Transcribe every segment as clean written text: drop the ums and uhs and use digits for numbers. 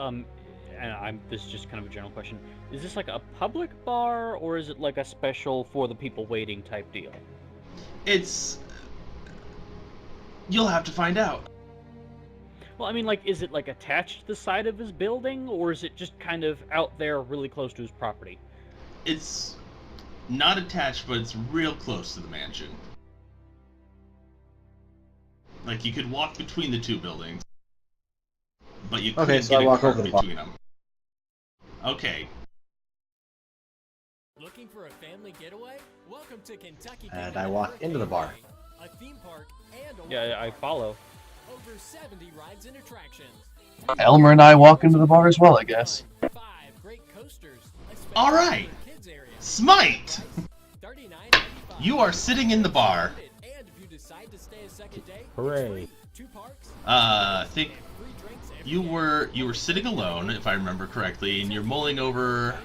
and this is just kind of a general question. Is this like a public bar, or is it like a special for the people waiting type deal? It's... You'll have to find out. Well, I mean, like, is it like attached to the side of his building, or is it just kind of out there really close to his property? It's not attached, but it's real close to the mansion. Like, you could walk between the two buildings, but you couldn't get a car between them. Okay. Looking for a family getaway? Welcome to Kentucky. And I walk into the bar. A theme park and a Yeah, I follow. over 70 rides and attractions. Elmer and I walk into the bar as well, I guess. 5 great coasters. All right. Kids area. Smite! $39.95. You are sitting in the bar. And if you decide to stay a second day, Hooray. 2 parks. I think Free drinks every you day. were sitting alone, if I remember correctly, and you're mulling over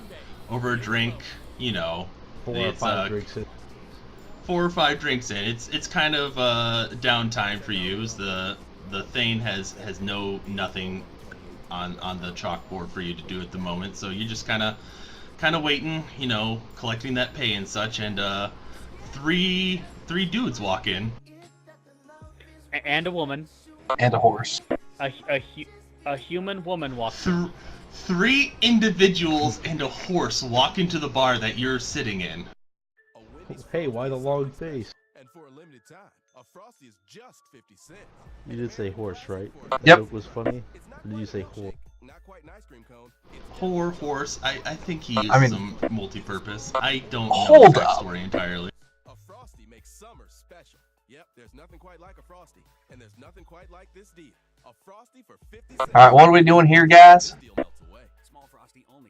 a drink. You know, 4 or 5 drinks in. 4 or 5 drinks in. It's kind of downtime for you, as the Thane has nothing on the chalkboard for you to do at the moment. So you're just kind of waiting, you know, collecting that pay and such. And three dudes walk in. And a woman. And a horse. A human woman walks in. 3 individuals and a horse walk into the bar that you're sitting in. Hey, why the long face? And for a limited time, a Frosty is just 50 cents. You did say horse, right? Yep. That joke was funny? Or did you say horse? Not quite an ice cream cone. Horse. I think he used I mean- some multi-purpose. I don't know Hold the up. backstory entirely. A Frosty makes summer special. Yep, there's nothing quite like a Frosty. And there's nothing quite like this deal. A Frosty for 50 cents. Alright, what are we doing here, guys? Deal melts away. Small Frosty only.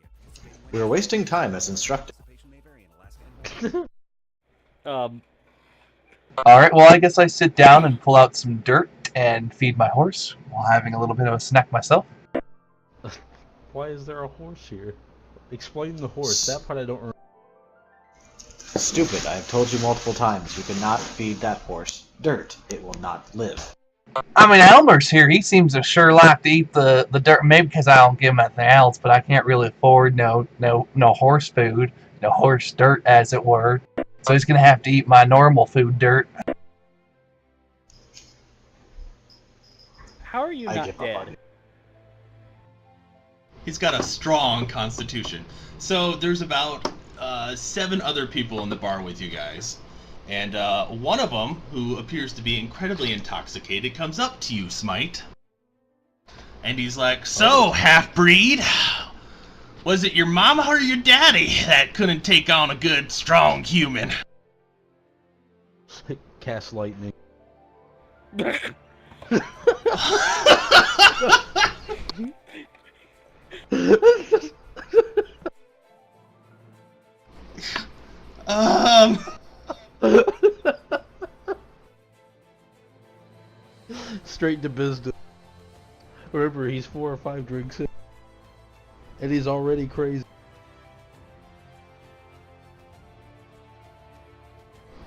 We are wasting time as instructed. May vary in Alaska and Alright, well, I guess I sit down and pull out some dirt and feed my horse while having a little bit of a snack myself. Why is there a horse here? Explain the horse. That part I don't remember. Stupid, I have told you multiple times, you cannot feed that horse dirt. It will not live. I mean, Elmer's here. He seems to sure like to eat the dirt. Maybe because I don't give him anything else, but I can't really afford no horse food, no horse dirt, as it were. So he's gonna have to eat my normal food dirt. How are you I not give up on dead? it. He's got a strong constitution. So there's about 7 other people in the bar with you guys. And one of them, who appears to be incredibly intoxicated, comes up to you, Smite. And he's like, "So, half-breed, was it your mama or your daddy that couldn't take on a good, strong human?" Cast lightning. Um... Straight to business. Remember, he's 4 or 5 drinks in. And he's already crazy.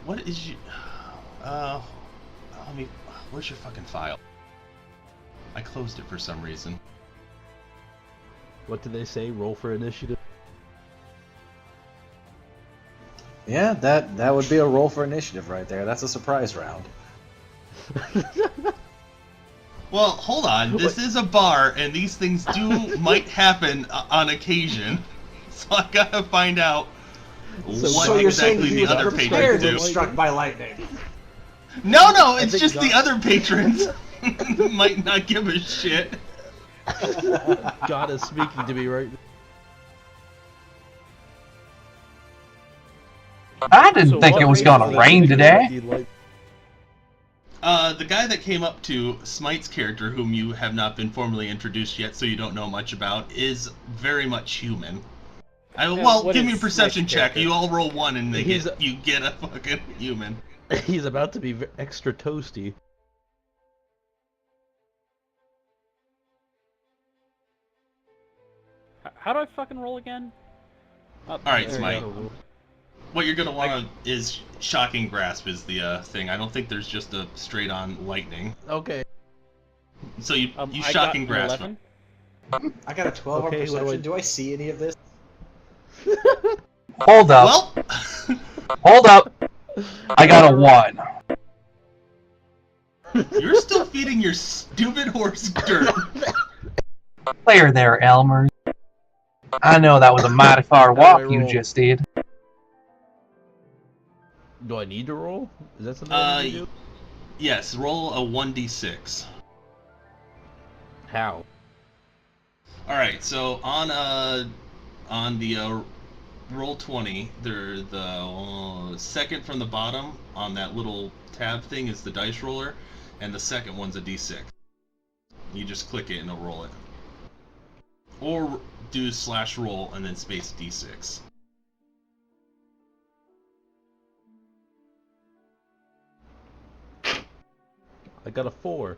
What is you... let me... Where's your fucking file? I closed it for some reason. What did they say? Roll for initiative? Yeah, that would be a roll for initiative right there. That's a surprise round. Well, hold on. This is a bar, and these things might happen on occasion. So I gotta find out what you're saying exactly he the was other prepared patrons when do. struck by lightning. No, it's think just the God- other patrons might not give a shit. God is speaking to me right now. I didn't So think what it was race gonna are they rain today. The guy that came up to Smite's character, whom you have not been formally introduced yet, so you don't know much about, is very much human. Well, what give me a is perception Smite's check. character? You all roll 1 and He's you get a fucking human. He's about to be extra toasty. How do I fucking roll again? Alright, there Smite. we go. What you're gonna want is Shocking Grasp is the thing. I don't think there's just a straight-on lightning. Okay. So you I got Shocking an Grasp. 11. I got a 12 Okay, on what do I- perception. Do I see any of this? Hold up. Well, Hold up. I got a 1. you're still feeding your stupid horse dirt. Player there, Elmer. I know that was a mighty far How do walk I you roll? just did. Do I need to roll? Is that something I need to do? Yes, roll a 1d6. How? All right, so on the roll 20, the second from the bottom on that little tab thing is the dice roller, and the second one's a d6. You just click it and it'll roll it, or do /roll and then space d6. I got a 4.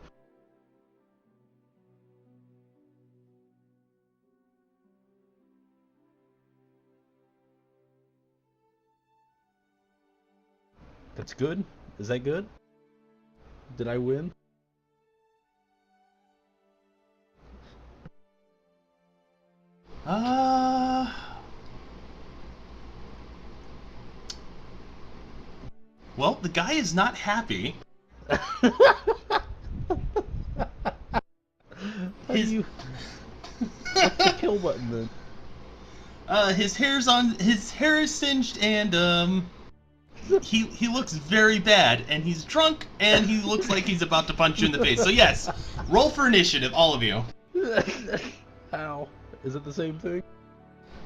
That's good? Is that good? Did I win? Well, the guy is not happy. How do His- you... What's the kill button then? His hair is singed, and he looks very bad, and he's drunk, and he looks like he's about to punch you in the face. So yes, roll for initiative, all of you. How? Is it the same thing?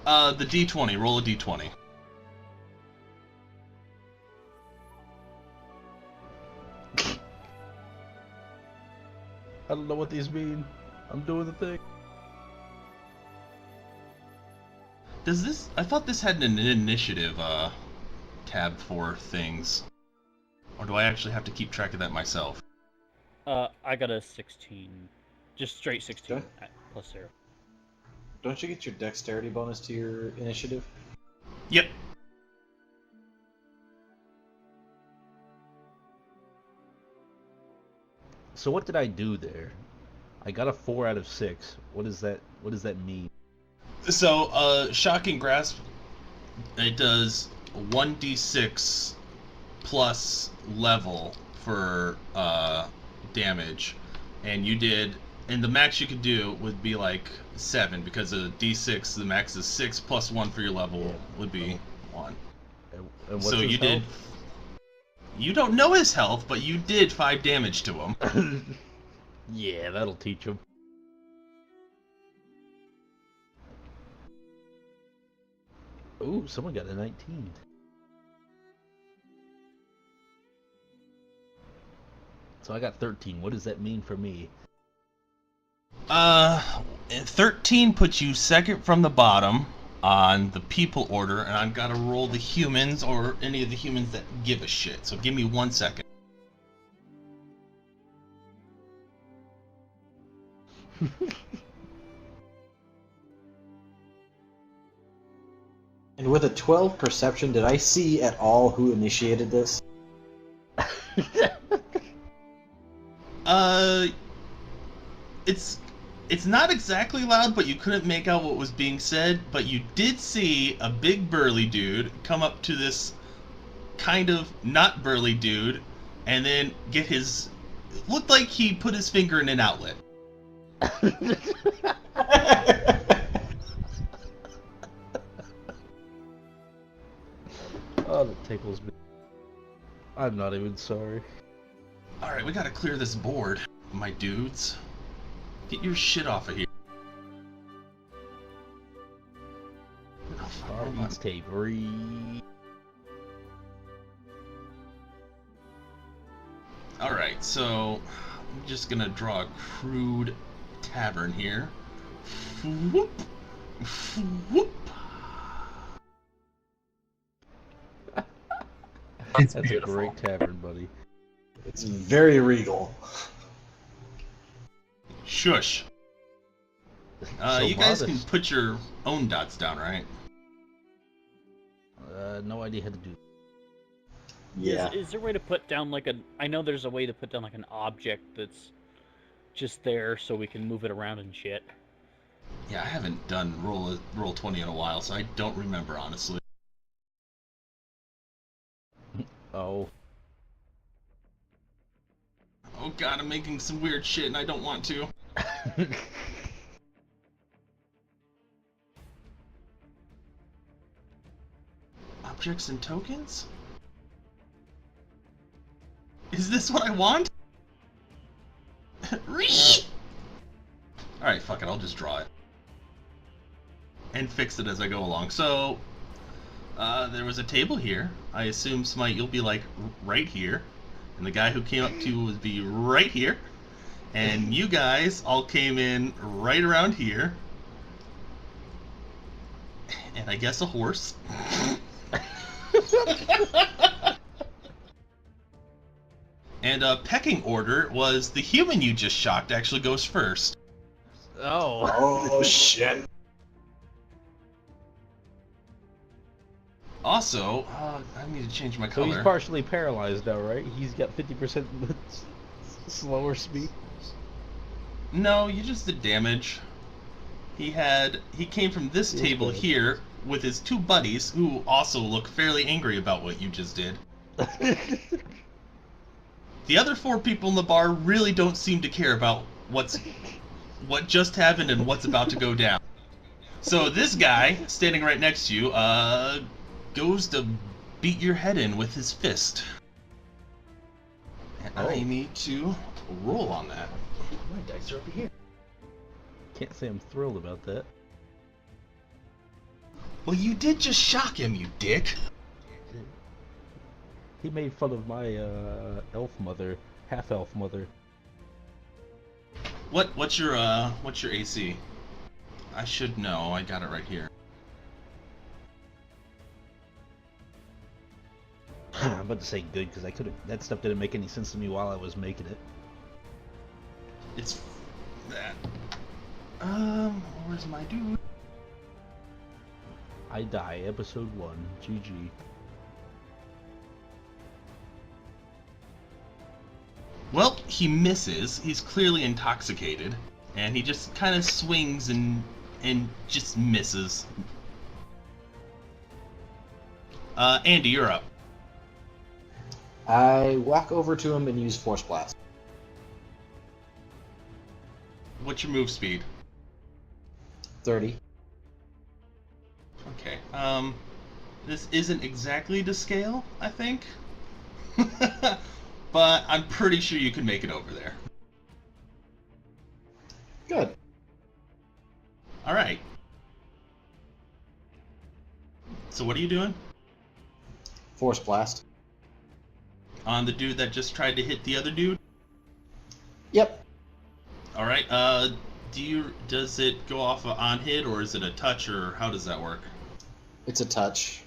The d20, roll a d20. I don't know what these mean. I'm doing the thing. Does this? I thought this had an initiative tab for things, or do I actually have to keep track of that myself? I got a 16. Just straight 16 Okay. plus 0. Don't you get your dexterity bonus to your initiative? Yep. So what did I do there? I got a 4 out of 6. What does that mean? So, shocking grasp, it does 1d6 plus level for damage, and you did, and the max you could do would be like 7, because a d6, the max is 6 plus 1 for your level would be 1. And what's So his you did. You don't know his health, but you did 5 damage to him. health? Yeah, that'll teach him. Ooh, someone got a 19. So I got 13. What does that mean for me? 13 puts you second from the bottom on the people order, and I've got to roll the humans or any of the humans that give a shit. So give me 1 second. And with a 12 perception, did I see at all who initiated this? It's not exactly loud, but you couldn't make out what was being said. But you did see a big burly dude come up to this kind of not burly dude, and then get his. It looked like he put his finger in an outlet. Oh, that tickles me. I'm not even sorry. All right, we gotta clear this board, my dudes. Get your shit off of here. Starbucks Tavery. All right, so I'm just gonna draw a crude tavern here. Whoop, whoop. It's That's beautiful. a great tavern, buddy. It's very regal. Shush. So You guys can modest. put your own dots down, right? No idea how to do. Yeah. Is there a way to put down like a? I know there's a way to put down like an object that's just there so we can move it around and shit. Yeah, I haven't done roll 20 in a while, so I don't remember honestly. Oh. Oh god, I'm making some weird shit and I don't want to. Objects and tokens? Is this what I want? Alright, fuck it, I'll just draw it. And fix it as I go along. So, there was a table here. I assume, Smite, you'll be like right here. And the guy who came up to you would be right here. And you guys all came in right around here. And I guess a horse. And pecking order was the human you just shocked actually goes first. Oh. Oh shit. Also, I need to change my So color. he's partially paralyzed now, right? He's got 50% slower speed. No, you just did damage. He came from this Yes, table good. here with his two buddies who also look fairly angry about what you just did. The other four people in the bar really don't seem to care about what just happened and what's about to go down. So this guy, standing right next to you, goes to beat your head in with his fist. And I need to roll on that. My dice are over here. Can't say I'm thrilled about that. Well, you did just shock him, you dick. He made fun of my elf mother, half elf mother. What's your AC? I should know. I got it right here. I'm about to say good because I could have. That stuff didn't make any sense to me while I was making it. It's that. Where's my dude? I die. Episode 1. GG. Well, he misses. He's clearly intoxicated, and he just kind of swings and just misses. Andy, you're up. I walk over to him and use Force Blast. What's your move speed? 30. Okay. This isn't exactly to scale, I think. But I'm pretty sure you can make it over there. Good. Alright. So what are you doing? Force Blast. On the dude that just tried to hit the other dude? Yep. Alright, does it go off on hit, or is it a touch, or how does that work? It's a touch.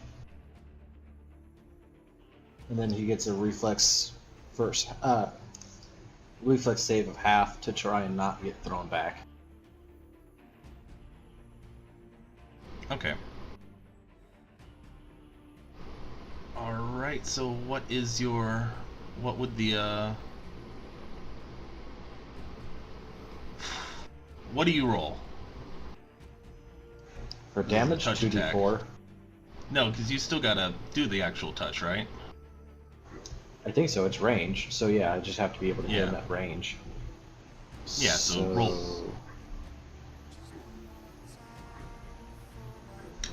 And then he gets a reflex save of half to try and not get thrown back. Okay. Alright, so what would the, what do you roll? For damage, touch attack. 2d4. No, because you still gotta do the actual touch, right? I think so, it's range. So yeah, I just have to be able to hit Yeah. him at range. Yeah, so roll.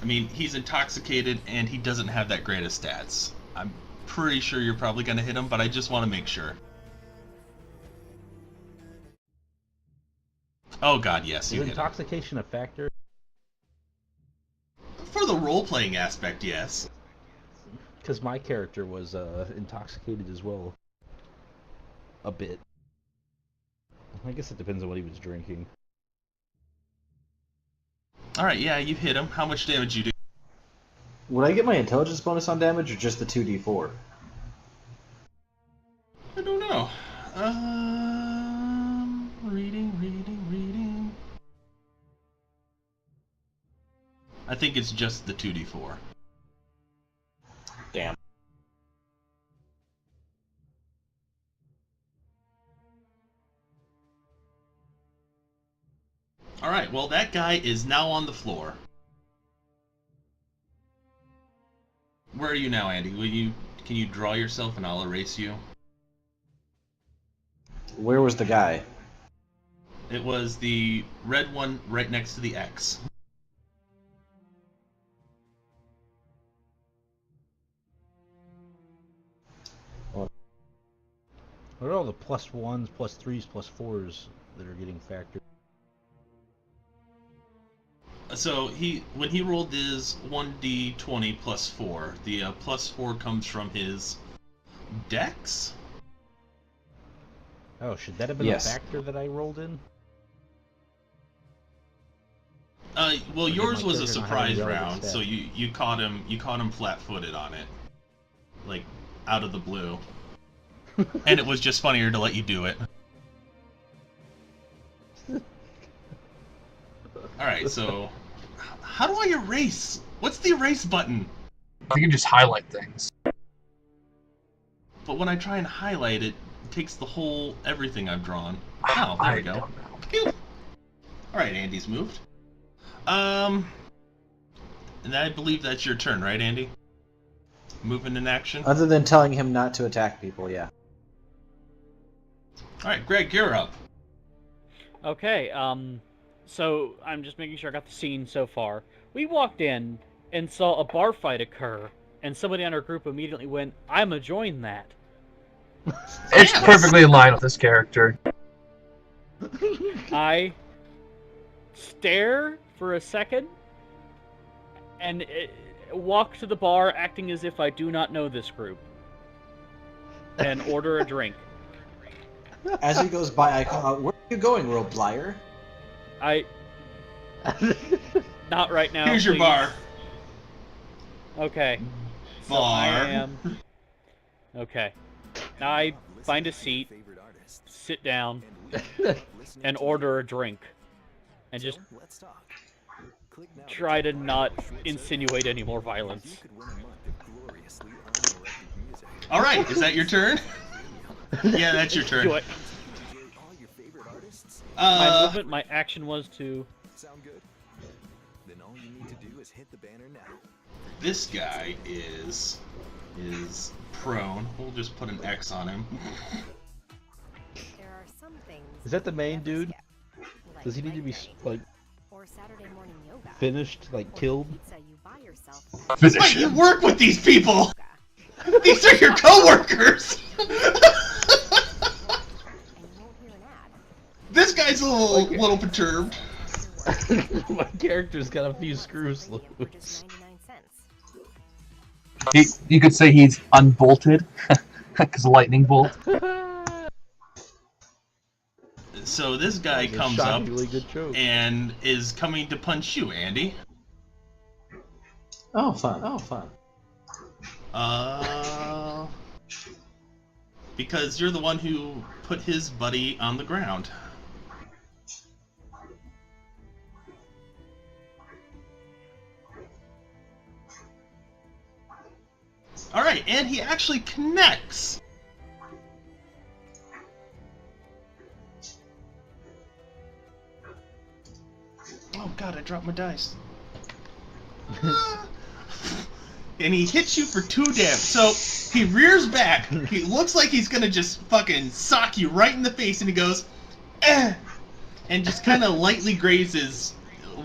I mean, he's intoxicated and he doesn't have that great of stats. I'm pretty sure you're probably gonna hit him, but I just want to make sure. Oh god, yes, Is you hit him. intoxication a factor? For the role-playing aspect, yes. Because my character was intoxicated as well. A bit. I guess it depends on what he was drinking. Alright, yeah, you hit him. How much damage you do? Would I get my intelligence bonus on damage or just the 2d4? I don't know. Reading. I think it's just the 2d4. Damn. All right. Well, that guy is now on the floor. Where are you now, Andy? Can you draw yourself and I'll erase you? Where was the guy? It was the red one right next to the X. What are all the +1s, +3s, +4s that are getting factored? So when he rolled his 1d20 +4, the +4 comes from his dex. Oh, should that have been Yes. a factor that I rolled in? Well, did yours my was a character not have any surprise relevant round, stats? so you caught him flat-footed on it, like out of the blue, and it was just funnier to let you do it. All right, so how do I erase? What's the erase button? You can just highlight things. But when I try and highlight it, it takes the whole everything I've drawn. Oh, there we go. don't know. Phew. All right, Andy's moved. And I believe that's your turn, right, Andy? Moving in action. Other than telling him not to attack people, yeah. All right, Greg, you're up. Okay, so I'm just making sure I got the scene so far. We walked in and saw a bar fight occur, and somebody on our group immediately went, "I'ma join that." It's perfectly in line with this character. I stare for a second and walk to the bar acting as if I do not know this group and order a drink. As he goes by, I call out, "Where are you going, Rob Liar?" Not right now. Here's your please. bar. Okay. So I Bar. am... Okay. Now I find a seat, sit down, and order a drink. And just try to not insinuate any more violence. All right, is that your turn? Yeah, that's your turn. Do it. My movement, my action was to... Sound good? Then all you need to do is hit the banner now. This guy is prone. We'll just put an X on him. There are some things Is that the main never dude? skip, like Does he need to be Red like or Saturday morning yoga, finished, like or killed? pizza you buy yourself. Finish But you him. work with these people. Yoga, These are your coworkers. and you won't hear an ad. This guy's a little perturbed. My character's got a few screws For loose. just 99 cents. You could say he's unbolted, because lightning bolt. So this guy That was a comes up shockingly good joke. and is coming to punch you, Andy. Oh, fun. Oh, fun. Because you're the one who put his buddy on the ground. All right, and he actually connects. Oh God, I dropped my dice. And he hits you for 2 damage. So he rears back. He looks like he's gonna just fucking sock you right in the face, and he goes, eh, and just kind of lightly grazes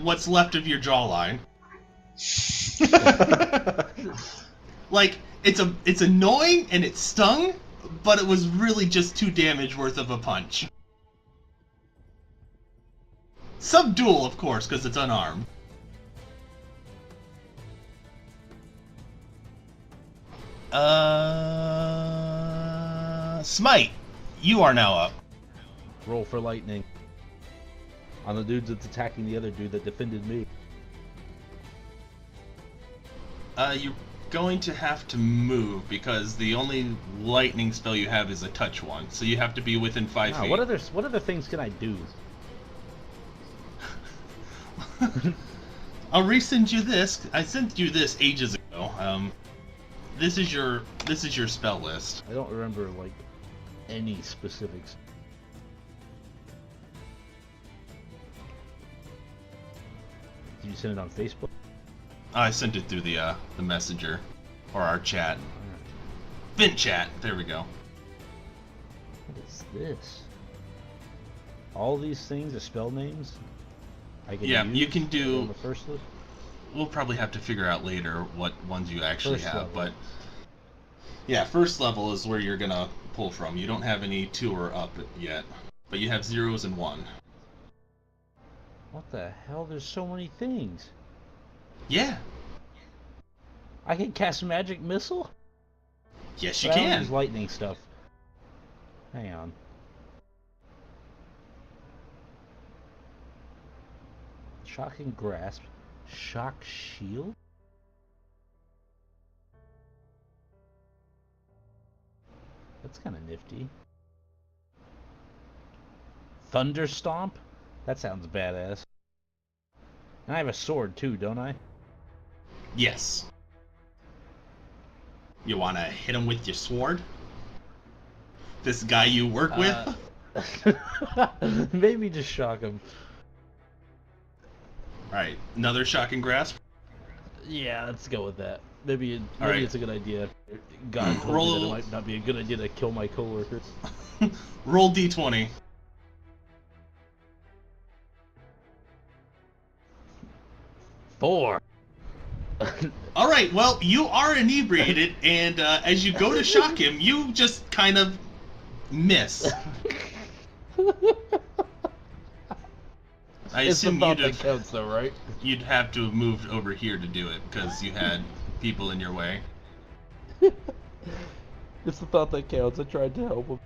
what's left of your jawline. Like it's annoying and it stung, but it was really just 2 damage worth of a punch. Subdual, of course, because it's unarmed. Smite, you are now up. Roll for lightning. On the dude that's attacking the other dude that defended me. You're going to have to move because the only lightning spell you have is a touch one, so you have to be within 5 Ah, feet. what other things can I do? I'll resend you this. I sent you this ages ago. This is your spell list. I don't remember like any specifics. Did you send it on Facebook? I sent it through the messenger or our chat. Vent chat. There we go. What is this? All these things are spell names? I can Yeah, use you can do- on the first list? We'll probably have to figure out later what ones you actually First have, level. but yeah, first level is where you're gonna pull from. You don't have any 2 or up yet, but you have 0s and 1. What the hell? There's so many things. Yeah, I can cast magic missile? yes you But I don't can. use lightning stuff. Hang on. Shocking grasp. Shock shield? That's kind of nifty. Thunder stomp? That sounds badass. And I have a sword too, don't I? Yes. You wanna hit him with your sword? This guy you work with? Maybe just shock him. Alright, another shocking grasp. Yeah, let's go with that. Maybe Alright. it's a good idea. God told me that Roll- it might not be a good idea to kill my coworkers. Roll d20. 4. Alright, well, you are inebriated, and as you go to shock him, you just kind of miss. I It's the assume thought that counts though, right? you'd have to have moved over here to do it, because you had people in your way. It's the thought that counts. I tried to help him.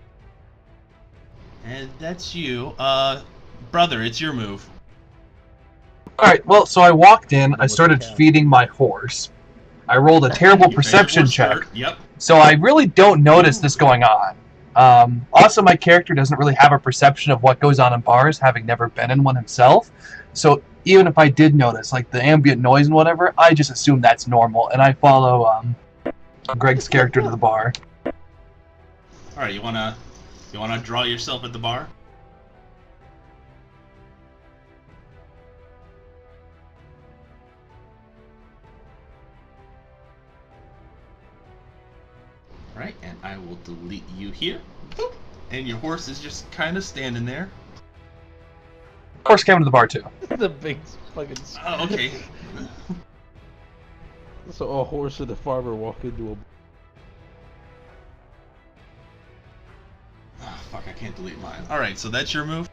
And that's you. Brother, it's your move. Alright, well, so I walked in, I What's the started count? feeding my horse. I rolled a terrible Your perception horse check, hurt. Yep. so I really don't notice this going on. Also, my character doesn't really have a perception of what goes on in bars, having never been in one himself. So even if I did notice, like, the ambient noise and whatever, I just assume that's normal, and I follow Greg's character to the bar. Alright, you wanna draw yourself at the bar? Alright, and I will delete you here. Boop. And your horse is just kind of standing there. Horse came to the bar, too. The big fucking. Oh, okay. So a horse and a farmer walk into a. Oh, fuck, I can't delete mine. Alright, so that's your move?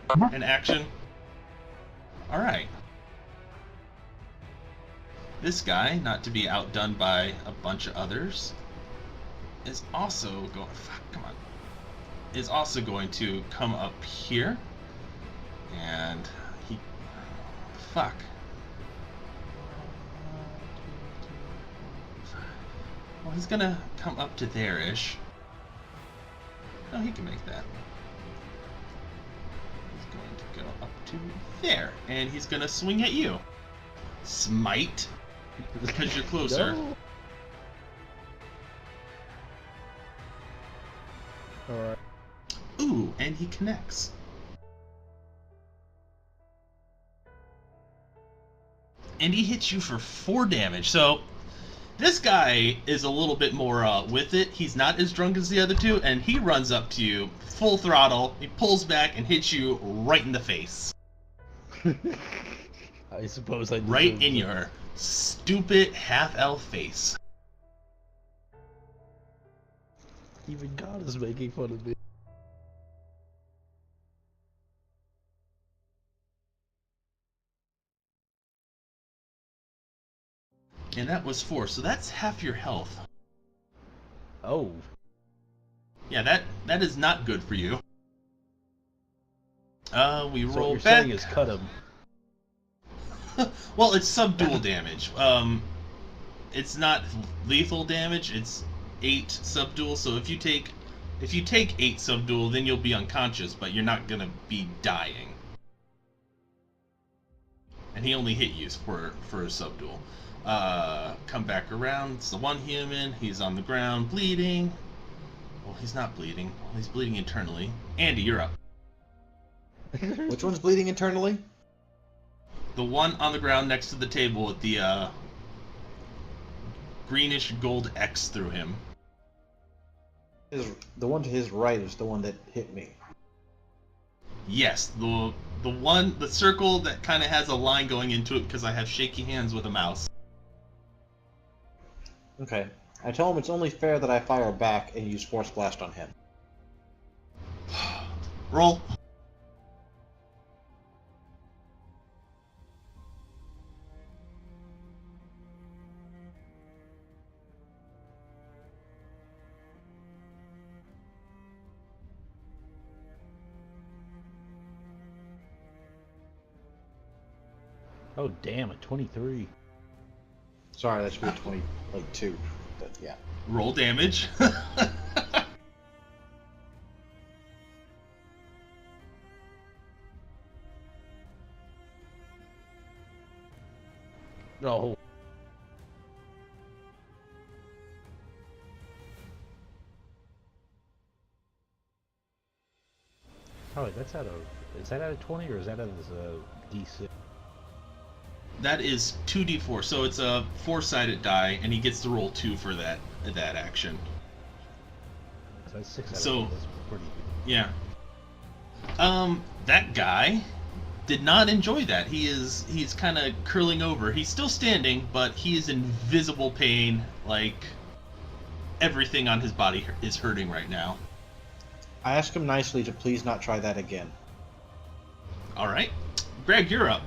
Mhm. An action? Alright. This guy, not to be outdone by a bunch of others, is also going. Fuck, come on. Is also going to come up here. And he. Fuck. Well, he's gonna come up to there-ish. No, he can make that. He's going to go up to there, and he's gonna swing at you. Smite, because you're closer. No. Alright. Ooh, and he connects. And he hits you for 4 damage. So this guy is a little bit more with it. He's not as drunk as the other two, and he runs up to you full throttle. He pulls back and hits you right in the face. I suppose I Right deserve in it. your stupid half-elf face. Even God is making fun of me. And that was 4, so that's half your health. Oh. Yeah, that is not good for you. We So what roll you're back. saying is cut him. Well, it's subdual damage. It's not lethal damage. It's 8 subdual. So if you take 8 subdual, then you'll be unconscious, but you're not gonna be dying. And he only hit you for a subdual. Come back around. It's the one human. He's on the ground, bleeding. Well, he's not bleeding. He's bleeding internally. Andy, you're up. Which one's bleeding internally? The one on the ground next to the table with the greenish gold X through him. The one to his right is the one that hit me. Yes, the circle that kind of has a line going into it because I have shaky hands with a mouse. Okay. I tell him it's only fair that I fire back and use Force Blast on him. Roll. Oh damn, a 23. Sorry, that should be 22. But yeah. Roll damage. No. Oh, that's out of. Is that out of 20 or is that out of D6? That is 2d4, so it's a 4-sided die, and he gets to roll 2 for that action. So that's 6 out So- of 10. That's pretty good. Yeah. That guy did not enjoy that. He's kind of curling over. He's still standing, but he is in visible pain. Like everything on his body is hurting right now. I ask him nicely to please not try that again. All right, Greg, you're up.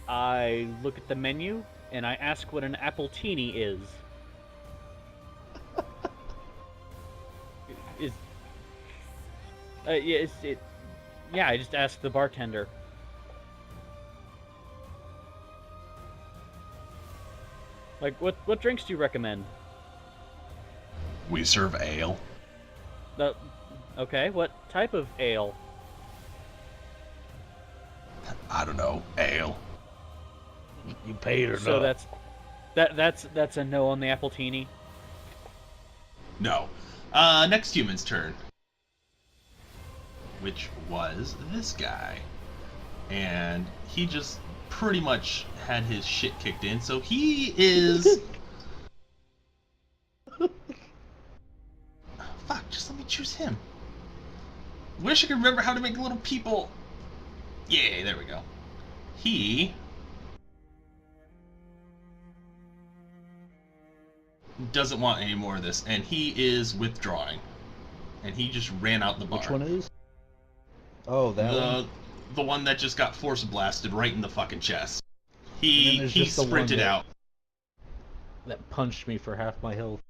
I look at the menu and I ask what an appletini is. Yeah, I just asked the bartender. Like, what drinks do you recommend? We serve ale. Okay, what type of ale? I don't know, ale. You paid or So not? that's a no on the appletini. No. Next human's turn. Which was this guy. And he just pretty much had his shit kicked in, so he is... Fuck, just let me choose him. Wish I could remember how to make little people... Yeah, there we go. He... doesn't want any more of this, and he is withdrawing. And he just ran out the bar. Which one is? Oh, that one? The one that just got force blasted right in the fucking chest. And then He there's just the one sprinted that- out. That punched me for half my health.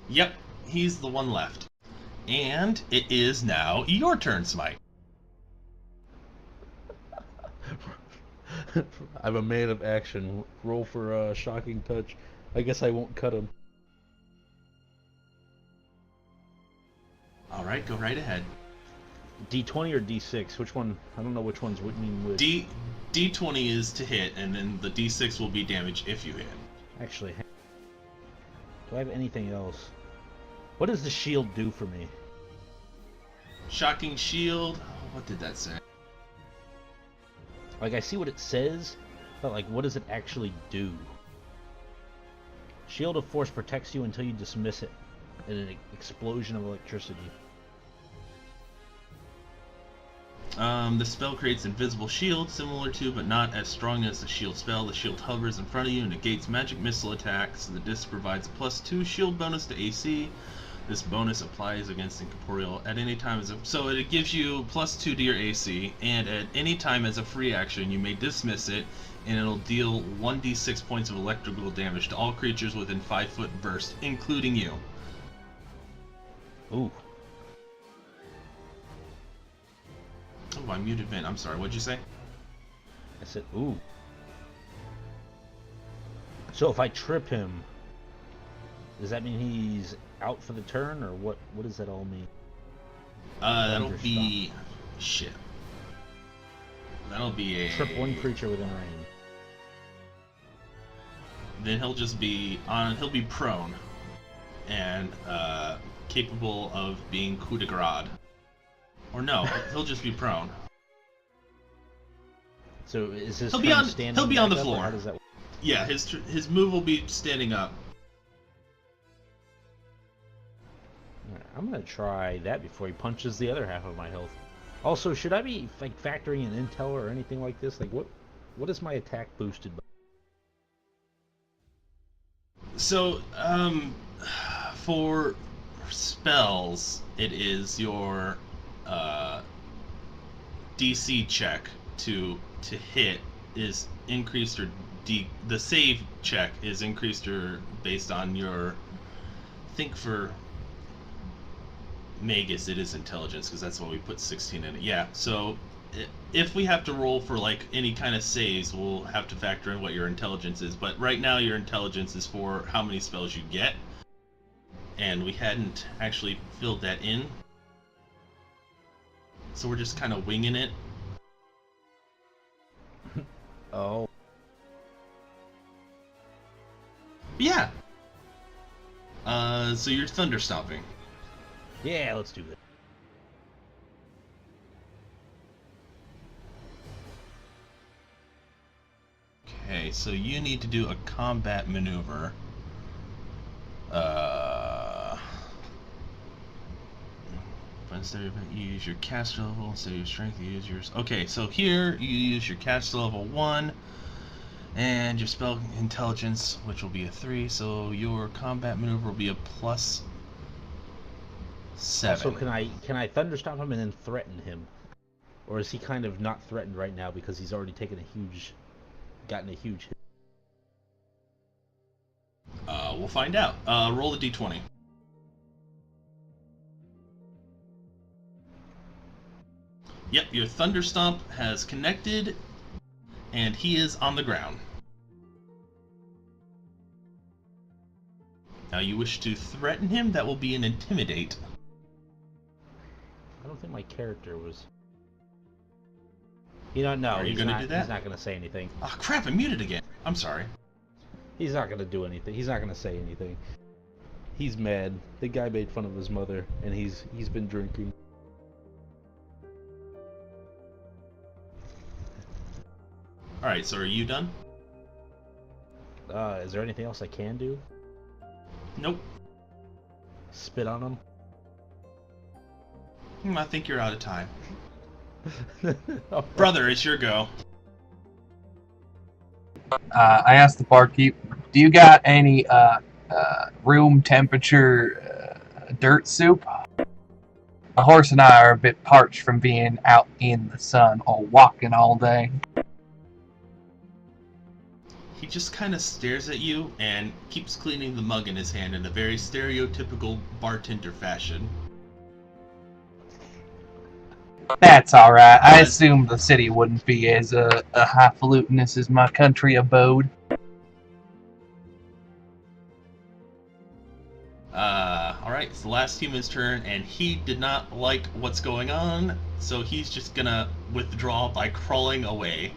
Yep, he's the one left. And it is now your turn, Smite. I'm a man of action. Roll for a shocking touch. I guess I won't cut him. Alright, go right ahead. D20 or D6? Which one? I don't know which one's winning with. D20 is to hit, and then the D6 will be damage if you hit. Actually, do I have anything else? What does the shield do for me? Shocking shield. Oh, what did that say? Like, I see what it says, but like, what does it actually do? Shield of Force protects you until you dismiss it in an explosion of electricity. The spell creates invisible shield, similar to but not as strong as the shield spell. The shield hovers in front of you and negates magic missile attacks. The disc provides a +2 shield bonus to AC. This bonus applies against incorporeal at any time so it gives you +2 to your AC, and at any time as a free action you may dismiss it, and it'll deal 1d6 points of electrical damage to all creatures within 5-foot burst, including you. Ooh. Oh, I muted Vin. I'm sorry. What'd you say? I said, ooh. So if I trip him, does that mean he's out for the turn, or what? What does that all mean? That'll be... shit. That'll be a... Trip one creature within range. Then he'll just be on... he'll be prone. And, capable of being coup de grace. Or no, he'll just be prone. So is his He'll be turn on- standing he'll be on back the up, or floor. How does that work? Yeah, his move will be standing up. Alright, I'm gonna try that before he punches the other half of my health. Also, should I be like factoring in intel or anything like this? Like, what is my attack boosted by? So, for spells, it is your DC check to hit is increased, or the save check is increased or based on your. I think for Magus it is intelligence, because that's why we put 16 in it. Yeah, so if we have to roll for like any kind of saves, we'll have to factor in what your intelligence is. But right now your intelligence is for how many spells you get, and we hadn't actually filled that in, so we're just kind of winging it. Oh. Yeah. So you're thunder stomping. Yeah, let's do that. Okay, so you need to do a combat maneuver. Instead of you use your caster level, instead of your strength, you use yours. Okay, so here you use your caster level 1, and your spell intelligence, which will be a 3. So your combat maneuver will be a +7. So can I thunderstomp him and then threaten him, or is he kind of not threatened right now because he's already gotten a huge hit? We'll find out. Roll the d20. Yep, your Thunderstomp has connected, and he is on the ground. Now you wish to threaten him, that will be an Intimidate. I don't think my character was. You know, no, Are you he's gonna not. do that? He's not gonna say anything. Oh crap, I muted again. I'm sorry. He's not gonna do anything. He's not gonna say anything. He's mad. The guy made fun of his mother, and he's been drinking. Alright, so are you done? Is there anything else I can do? Nope. Spit on him? I think you're out of time. Oh, Brother, it's your go. I asked the barkeep, do you got any room temperature dirt soup? My horse and I are a bit parched from being out in the sun or walking all day. He just kind of stares at you and keeps cleaning the mug in his hand in a very stereotypical bartender fashion. That's alright. I assumed the city wouldn't be as highfalutin as my country abode. Alright, it's the last human's turn, and he did not like what's going on, so he's just gonna withdraw by crawling away.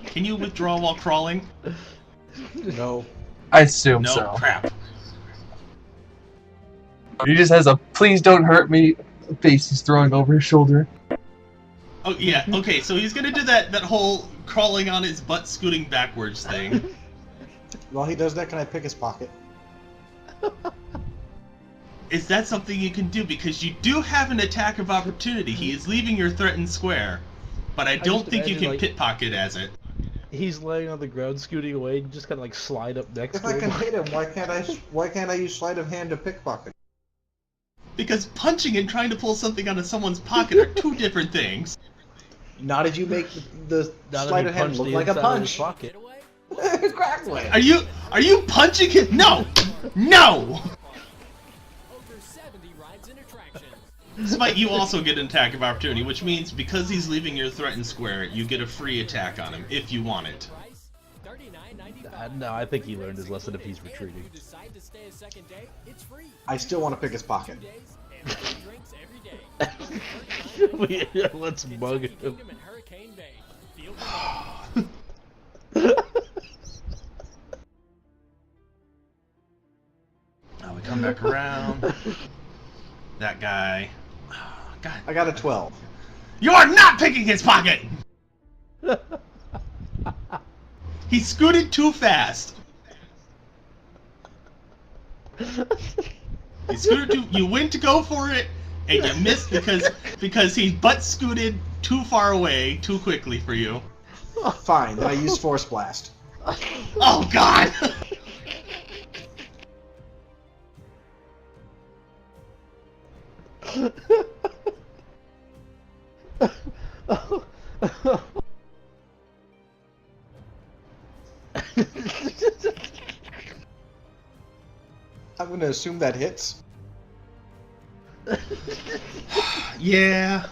Can you withdraw while crawling? No. I assume No, so. crap. He just has a "please don't hurt me" face he's throwing over his shoulder. Oh, yeah, okay, so he's gonna do that whole crawling on his butt scooting backwards thing. While he does that, can I pick his pocket? Is that something you can do? Because you do have an attack of opportunity. He is leaving your threatened square, but I don't just think you imagine, can like- pickpocket as it. he's laying on the ground, scooting away, and just kind of like slide up next If to I him. can hit him, why can't I use sleight of hand to pickpocket? Because punching and trying to pull something out of someone's pocket are two different things. Not if you make the Now that sleight he of hand punched look the like a inside of his punch. pocket. Get away. Exactly. Are you punching him? No! No! Over 70 rides and attractions. Despite you also get an attack of opportunity, which means because he's leaving your threatened square, you get a free attack on him if you want it. Price $39.95. No, I think he learned his lesson if he's And retreating. If you decide to stay a second day, it's free. I still want to pick his pocket. 2 days and free drinks every day. Let's bug him. Kingdom and Hurricane Bay. Feel Now we come back around. That guy. God. I got a 12. You are not picking his pocket! He scooted too fast. You scooted too. You went to go for it, and you missed because he butt scooted too far away too quickly for you. Fine, then I use Force Blast. Oh God! I'm gonna assume that hits. Yeah.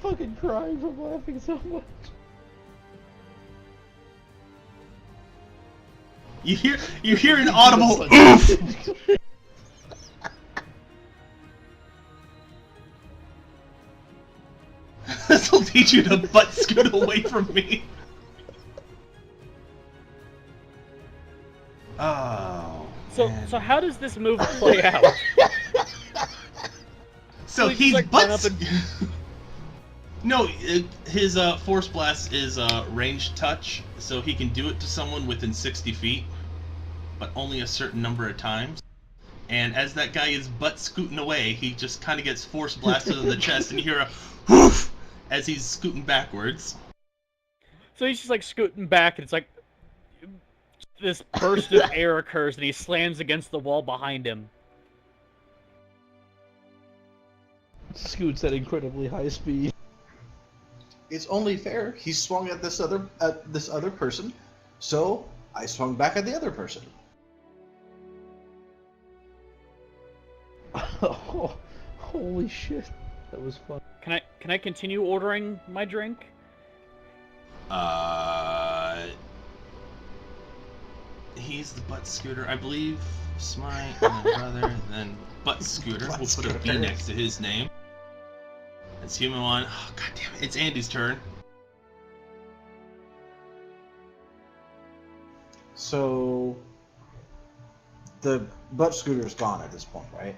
Fucking crying from laughing so much. You hear an audible oof. This'll teach you to butt scoot away from me. Oh. So man. so how does this move play out? So he just, he's like, butt. run up and- No, his Force Blast is ranged touch, so he can do it to someone within 60 feet, but only a certain number of times. And as that guy is butt scooting away, he just kind of gets Force Blasted in the chest, and you hear a whoof as he's scooting backwards. So he's just like scooting back, and it's like this burst of air occurs, and he slams against the wall behind him. Scoots at incredibly high speed. It's only fair. He swung at this other person, so I swung back at the other person. Oh, holy shit. That was fun. Can I continue ordering my drink? He's the butt scooter, I believe. Smite, and then brother, then butt scooter. We'll put a B next to his name. It's human one. Oh, God damn it! It's Andy's turn. So the butt scooter's gone at this point, right?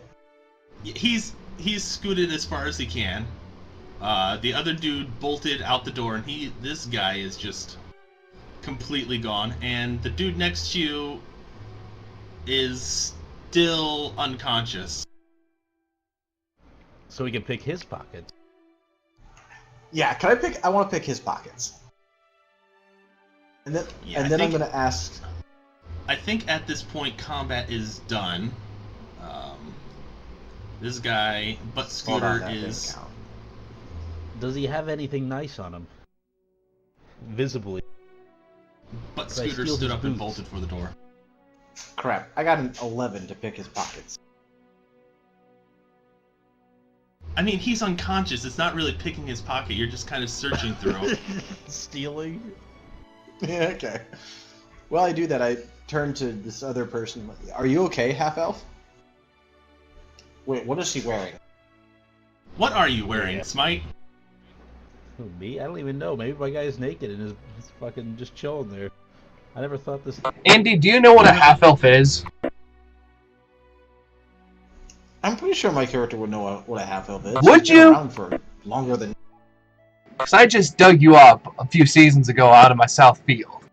He's scooted as far as he can. The other dude bolted out the door, and this guy is just completely gone. And the dude next to you is still unconscious. So we can pick his pockets. Yeah, can I pick? I want to pick his pockets. And then, Yeah, I'm gonna ask. I think at this point combat is done. This guy, butt Hold on, scooter, that didn't is. count. Does he have anything nice on him? Visibly. Butt Could I scooter steal stood his up and boots? bolted for the door. Crap! I got an 11 to pick his pockets. I mean, he's unconscious. It's not really picking his pocket. You're just kind of searching through. Stealing? Yeah, okay. While I do that, I turn to this other person. Are you okay, half elf? Wait, what is he wearing? What are you wearing, Yeah. Smite? Who, me? I don't even know. Maybe my guy's naked and is fucking just chilling there. I never thought this. Andy, do you know what a half elf is? I'm pretty sure my character would know what a half elf is. Would He's been you? around for longer than. Because I just dug you up a few seasons ago out of my south field.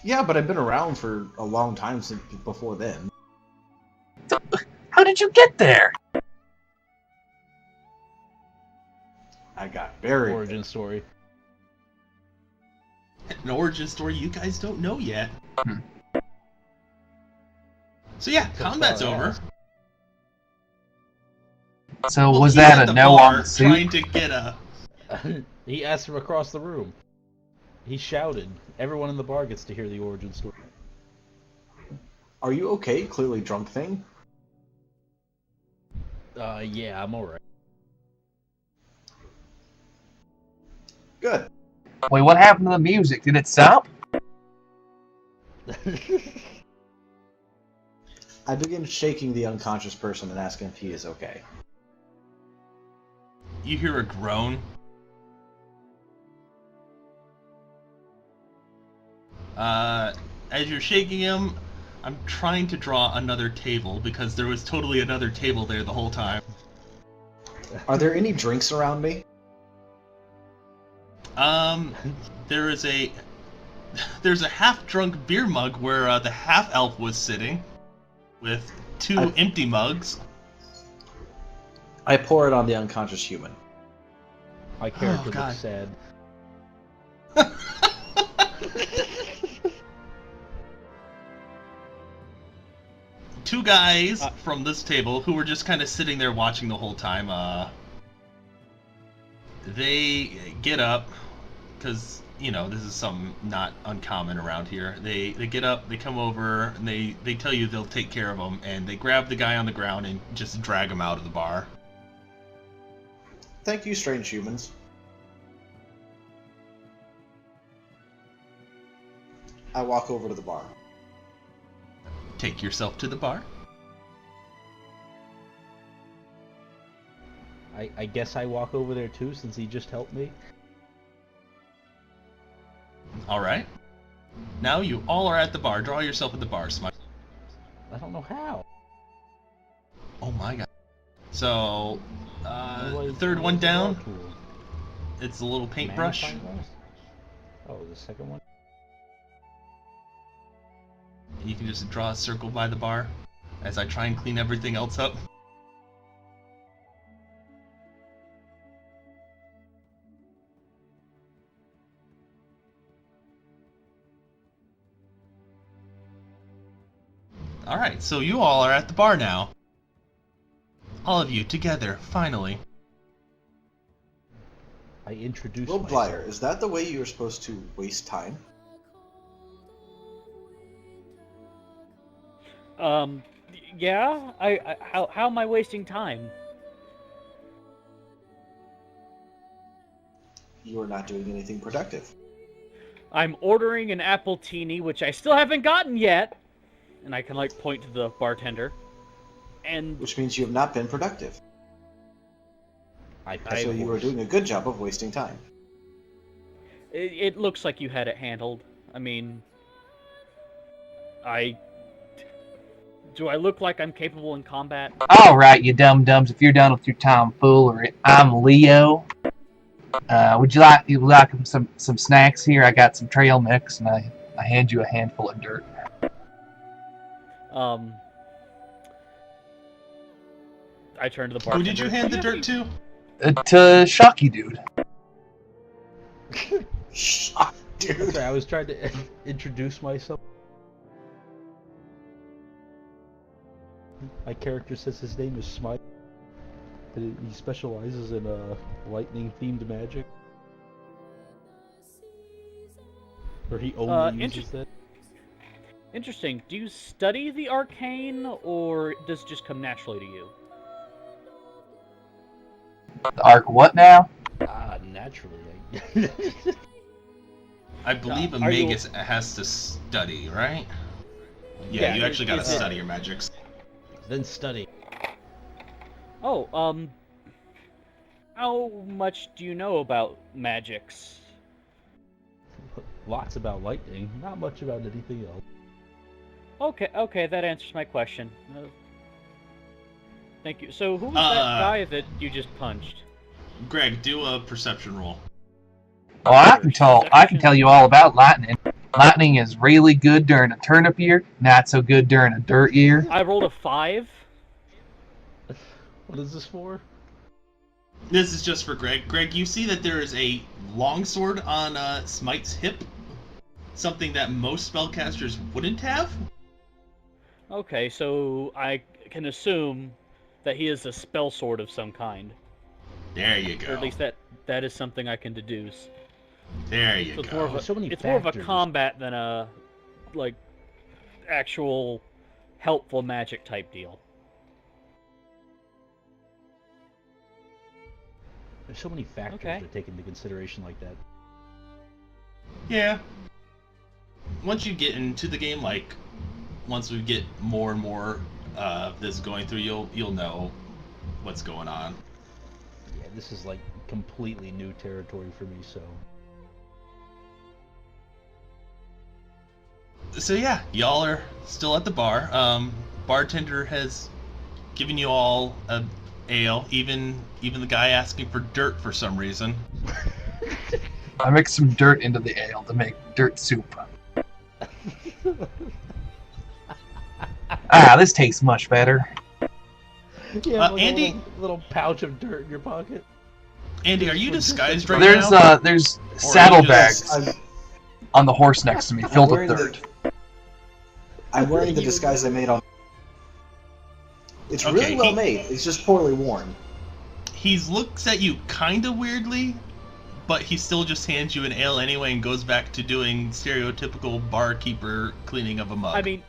Yeah, but I've been around for a long time since before then. How did you get there? I got buried. Origin story. An origin story you guys don't know yet. Hmm. So yeah, combat's far over. as. So Well, was he's at that the a no bar on the trying suit? to get a. He asked from across the room. He shouted. Everyone in the bar gets to hear the origin story. Are you okay? Clearly drunk thing. Yeah, I'm alright. Good. Wait, what happened to the music? Did it stop? I begin shaking the unconscious person and asking if he is okay. You hear a groan. As you're shaking him, I'm trying to draw another table because there was totally another table there the whole time. Are there any drinks around me? There's a half-drunk beer mug where the half-elf was sitting, with two empty mugs. I pour it on the unconscious human. My character God. looks sad. Two guys from this table who were just kind of sitting there watching the whole time. They get up because this is something not uncommon around here. They get up, they come over, and they tell you they'll take care of them, and they grab the guy on the ground and just drag him out of the bar. Thank you, strange humans. I walk over to the bar. Take yourself to the bar. I guess I walk over there too, since he just helped me. All right. Now you all are at the bar. Draw yourself at the bar, Smite. I don't know how. Oh my god. So, Otherwise, third one where's the draw down. tool? It's a little paintbrush. Magnifying glass? Oh, the second one? You can just draw a circle by the bar as I try and clean everything else up. Alright, so you all are at the bar now. All of you together, finally. I introduced Will myself. Blyer, is that the way you were supposed to waste time? Yeah. How am I wasting time? You are not doing anything productive. I'm ordering an appletini, which I still haven't gotten yet. And I can point to the bartender. And Which means you have not been productive. I So you were doing a good job of wasting time. it looks like you had it handled. I mean, do I look like I'm capable in combat? Alright, you dum-dums, if you're done with your tomfoolery, I'm Leo. Would you like some snacks here? I got some trail mix, and I hand you a handful of dirt. I turn to the Who bartender. did you hand the dirt to? To Shocky Dude. Shut, dude. Sorry, I was trying to introduce myself. My character says his name is Smite. He specializes in lightning-themed magic. Or he only uses that. Interesting. Do you study the arcane, or does it just come naturally to you? The arc what now? Naturally. I believe a Are you- magus has to study, right? Yeah, Yeah, you actually gotta is it- study your magics. Then study. Oh, how much do you know about magics? Lots about lightning, not much about anything else. Okay, that answers my question. Thank you. So, who was that guy that you just punched? Greg, do a perception roll. Well, I can tell you all about lightning. Lightning is really good during a turnip year, not so good during a dirt year. I rolled a 5. What is this for? This is just for Greg. Greg, you see that there is a longsword on Smite's hip. Something that most spellcasters wouldn't have. Okay, so I can assume that he is a spell sword of some kind. There you Or at go. least that is something I can deduce. There you So it's more of go. a, So many it's more of a factors. combat than a actual helpful magic type deal. There's so many factors Okay. to take into consideration like that. Yeah. Once you get into the game, once we get more and more of this going through, you'll know what's going on. Yeah, this is completely new territory for me, so. So yeah, y'all are still at the bar. Bartender has given you all a ale, even the guy asking for dirt for some reason. I mix some dirt into the ale to make dirt soup. This tastes much better. You have like Andy- a little pouch of dirt in your pocket. Andy, are you disguised right There's now? there's Or are you saddlebags just- on the horse next to me, filled with wearing the- dirt. I'm wearing the disguise I made on. It's Okay, really well he- made. It's just poorly worn. He looks at you kind of weirdly, but he still just hands you an ale anyway and goes back to doing stereotypical barkeeper cleaning of a mug. I mean,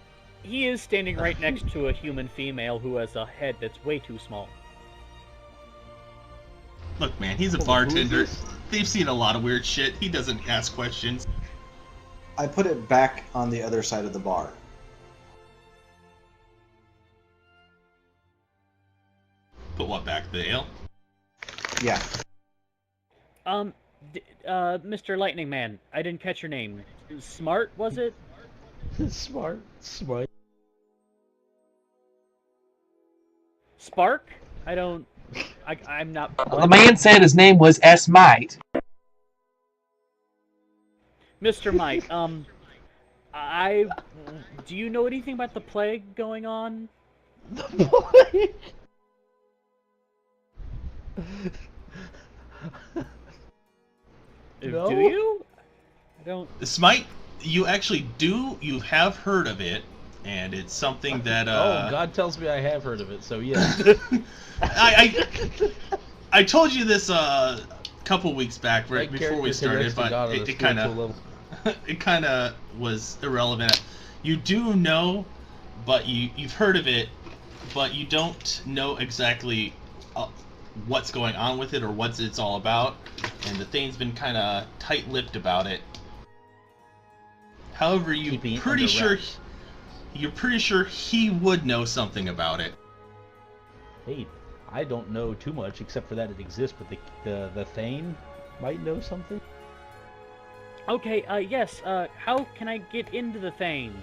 he is standing right next to a human female who has a head that's way too small. Look, man, he's a bartender. They've seen a lot of weird shit. He doesn't ask questions. I put it back on the other side of the bar. Put what back? The ale? Yeah. Mr. Lightning Man, I didn't catch your name. Smart, was it? Smart. Spark? I'm not... The man said his name was S. Might. Mr. Mike, do you know anything about the plague going on? No. Do you? I don't... Smite, you actually do. You have heard of it, and it's something that. Oh, God tells me I have heard of it, so yeah. I told you this a couple weeks back, right My before we character started, connects to God but on a it kind spiritual of level. it kind of was irrelevant. You do know, but you've heard of it, but you don't know exactly what's going on with it or what it's all about. And the thing's been kind of tight-lipped about it. However, Keeping it pretty under sure wraps. you're pretty sure he would know something about it. Hey, I don't know too much except for that it exists, but the Thane might know something. Okay, yes, how can I get into the Thane?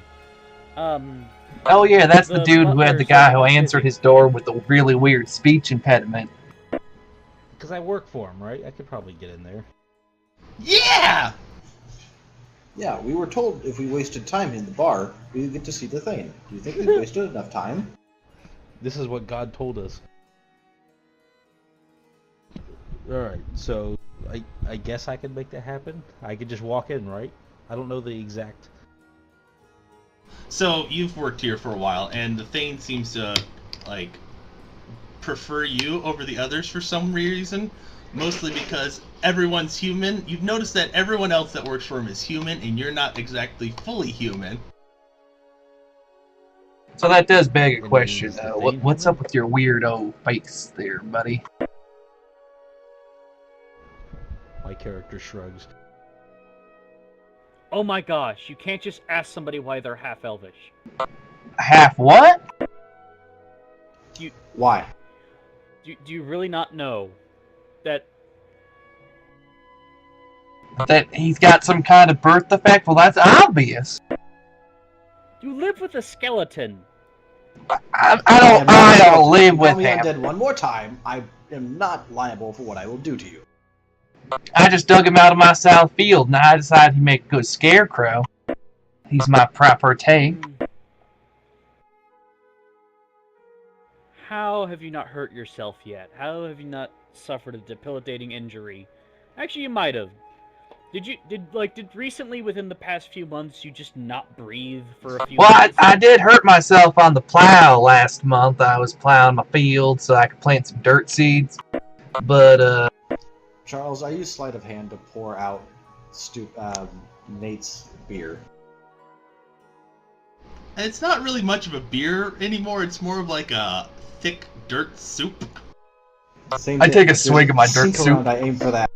Oh yeah, that's the The dude who had butler the guy said who he was answered busy. his door with a really weird speech impediment. Because I work for him, right? I could probably get in there. Yeah! Yeah, we were told if we wasted time in the bar, we would get to see the thing. Do you think we wasted enough time? This is what God told us. Alright, so I guess I could make that happen. I could just walk in, right? I don't know the exact... So, you've worked here for a while, and the Thane seems to, like, prefer you over the others for some reason. Mostly because everyone's human. You've noticed that everyone else that works for him is human, and you're not exactly fully human. So that does beg a And question, is the though. Thane What's human? up with your weirdo face there, buddy? My character shrugs. Oh my gosh, you can't just ask somebody why they're half-elvish. Half what? Why? Do you really not know that... That he's got some kind of birth defect? Well, that's obvious. You live with a skeleton. I don't live with Call me him. undead one more time, I am not liable for what I will do to you. I just dug him out of my south field, and I decided he'd make a good scarecrow. He's my property. How have you not hurt yourself yet? How have you not suffered a debilitating injury? Actually, you might have. Did recently, within the past few months, you just not breathe for a few Well, months? I did hurt myself on the plow last month. I was plowing my field so I could plant some dirt seeds. But, Charles, I use sleight of hand to pour out Nate's beer. It's not really much of a beer anymore. It's more of like a thick dirt soup. Same I thing. take a If swig of my there's dirt sink around, I aim for that.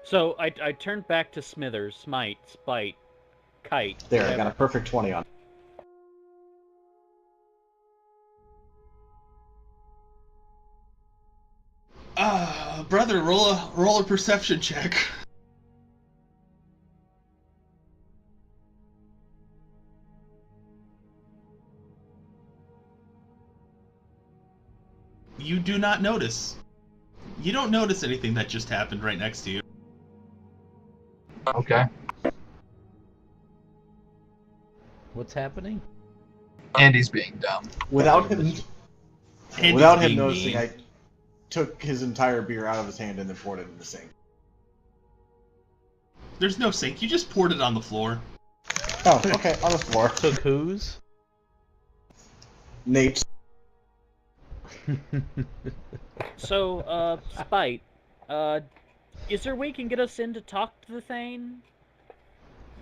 So I turned back to Smithers, Smite, Spite, Kite. There, I whatever. got a perfect 20 on. Brother, roll a perception check. you do not notice. You don't notice anything that just happened right next to you. Okay. What's happening? Andy's being dumb. Without him, Andy's without him being noticing, mean. I took his entire beer out of his hand and then poured it in the sink. There's no sink. You just poured it on the floor. Oh, okay, on the floor. Took whose? Nate's. So, Spite, is there a way you can get us in to talk to the Thane?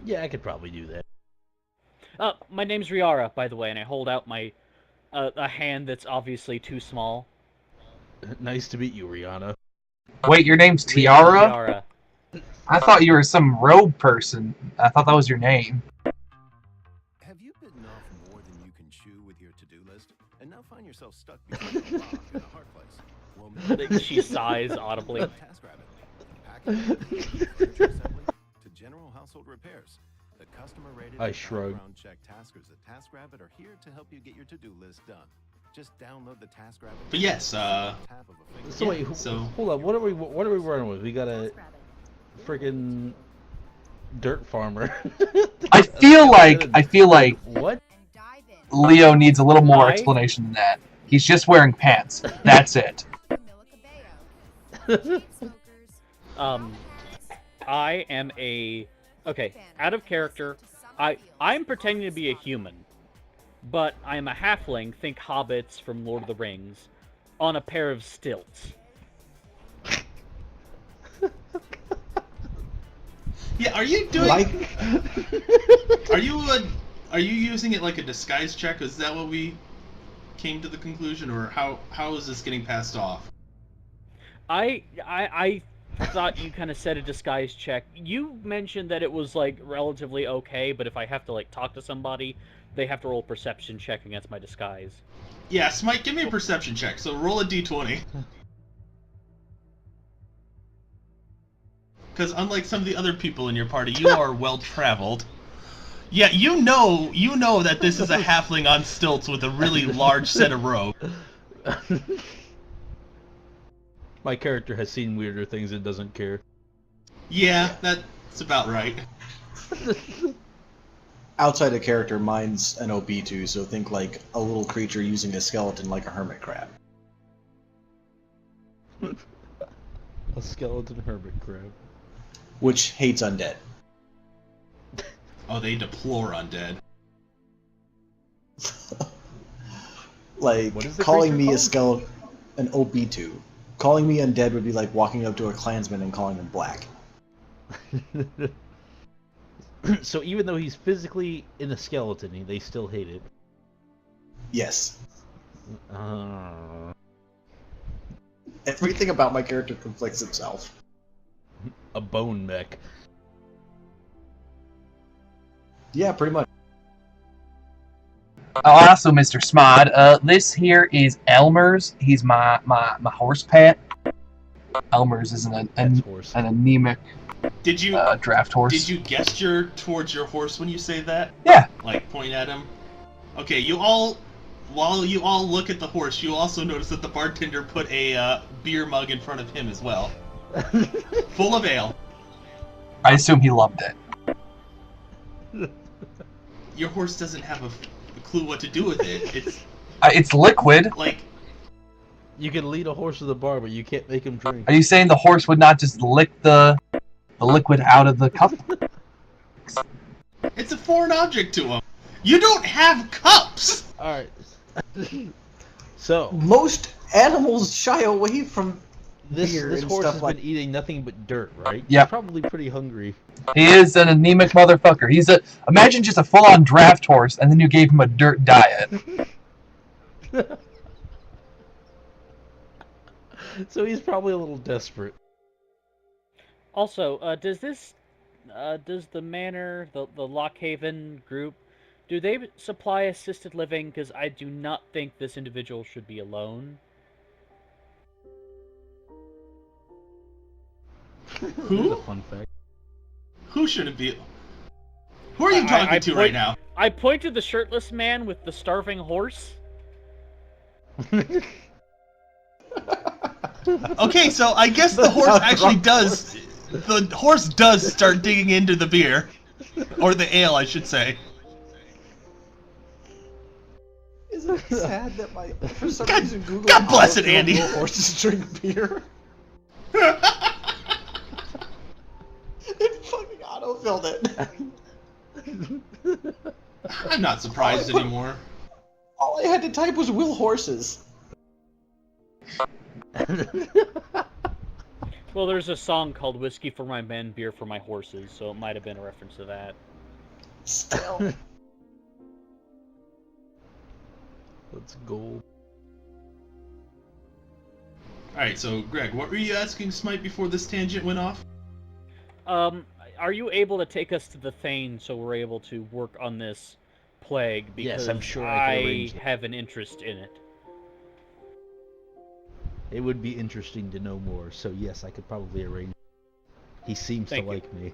Yeah, I could probably do that. My name's Riara, by the way, and I hold out my a hand that's obviously too small. Nice to meet you, Rihanna. Wait, your name's Tiara? Riara. I thought you were some rogue person. I thought that was your name. Have you bitten off more than you can chew with your to-do list, and now find yourself stuck between a rock and a hard place? Well, maybe She sighs audibly. TaskRabbit. From packaging, furniture assembly, to general household repairs. The customer-rated I and shrug. background check taskers at TaskRabbit are here to help you get your to-do list done. Just download the TaskRabbit. But yes, tap of a finger. So wait, so- hold on. What are we running with? We got a freaking dirt farmer. I feel like What? Leo needs a little more I- explanation than that. He's just wearing pants. That's it. I am a... Okay, out of character, I'm pretending to be a human, but I'm a halfling, think hobbits from Lord of the Rings, on a pair of stilts. Yeah, are you doing? Like, Are you using it like a disguise check? Is that what we came to the conclusion, or how is this getting passed off? I thought you kind of said a disguise check. You mentioned that it was, like, relatively okay, but if I have to, like, talk to somebody, they have to roll a perception check against my disguise. Yeah, Smite, give me a perception check. So roll a d20. Because unlike some of the other people in your party, you are well traveled. Yeah, you know that this is a halfling on stilts with a really large set of robe. My character has seen weirder things and doesn't care. Yeah, that's about right. outside of character, mine's an OB2, so think like a little creature using a skeleton like a hermit crab. A skeleton hermit crab. Which hates undead. Oh, they deplore undead. Like, What is the calling creature me a called? skeleton, an OB2. Calling me undead would be like walking up to a Klansman and calling him black. So even though he's physically in a skeleton, they still hate it. Yes. Uh, Everything about my character conflicts itself. a bone mech. Yeah, pretty much. Also, Mr. Smod, this here is Elmer's. He's my horse pet. Elmer's is an That's horse. anemic Did you draft horse. did you gesture towards your horse when you say that? Yeah. Like point at him? Okay, while you all look at the horse, you also notice that the bartender put a beer mug in front of him as well, full of ale. I assume he loved it. Your horse doesn't have a clue what to do with it. It's liquid. Like, You can lead a horse to the bar, but you can't make him drink. Are you saying the horse would not just lick the liquid out of the cup? it's a foreign object to him. You don't have cups! Alright. So, Most animals shy away from this beer and horse stuff has like. been eating nothing but dirt, right? Yep. He's probably pretty hungry. He is an anemic motherfucker. Imagine just a full-on draft horse, and then you gave him a dirt diet. So he's probably a little desperate. Also, does the manor, the Lockhaven group, do they supply assisted living? Because I do not think this individual should be alone. Here's Who? a fun fact. Who should it be? Who are you talking to right now? I point to the shirtless man with the starving horse. Okay, so I guess the horse actually does. The horse does start digging into the beer, or the ale, I should say. Isn't it sad that for some God- reason Google God bless it, autofilled Andy. will horses drink beer? It fucking autofilled it. I'm not surprised anymore. All I had to type was "will horses." Well, there's a song called "Whiskey for My Men, Beer for My Horses," so it might have been a reference to that. Still. Let's go. Alright, so Greg, what were you asking Smite before this tangent went off? Are you able to take us to the Thane so we're able to work on this plague? Because Yes, I'm sure I can arrange it. have an interest in it. It would be interesting to know more, so yes, I could probably arrange it. He seems Thank to you. like me.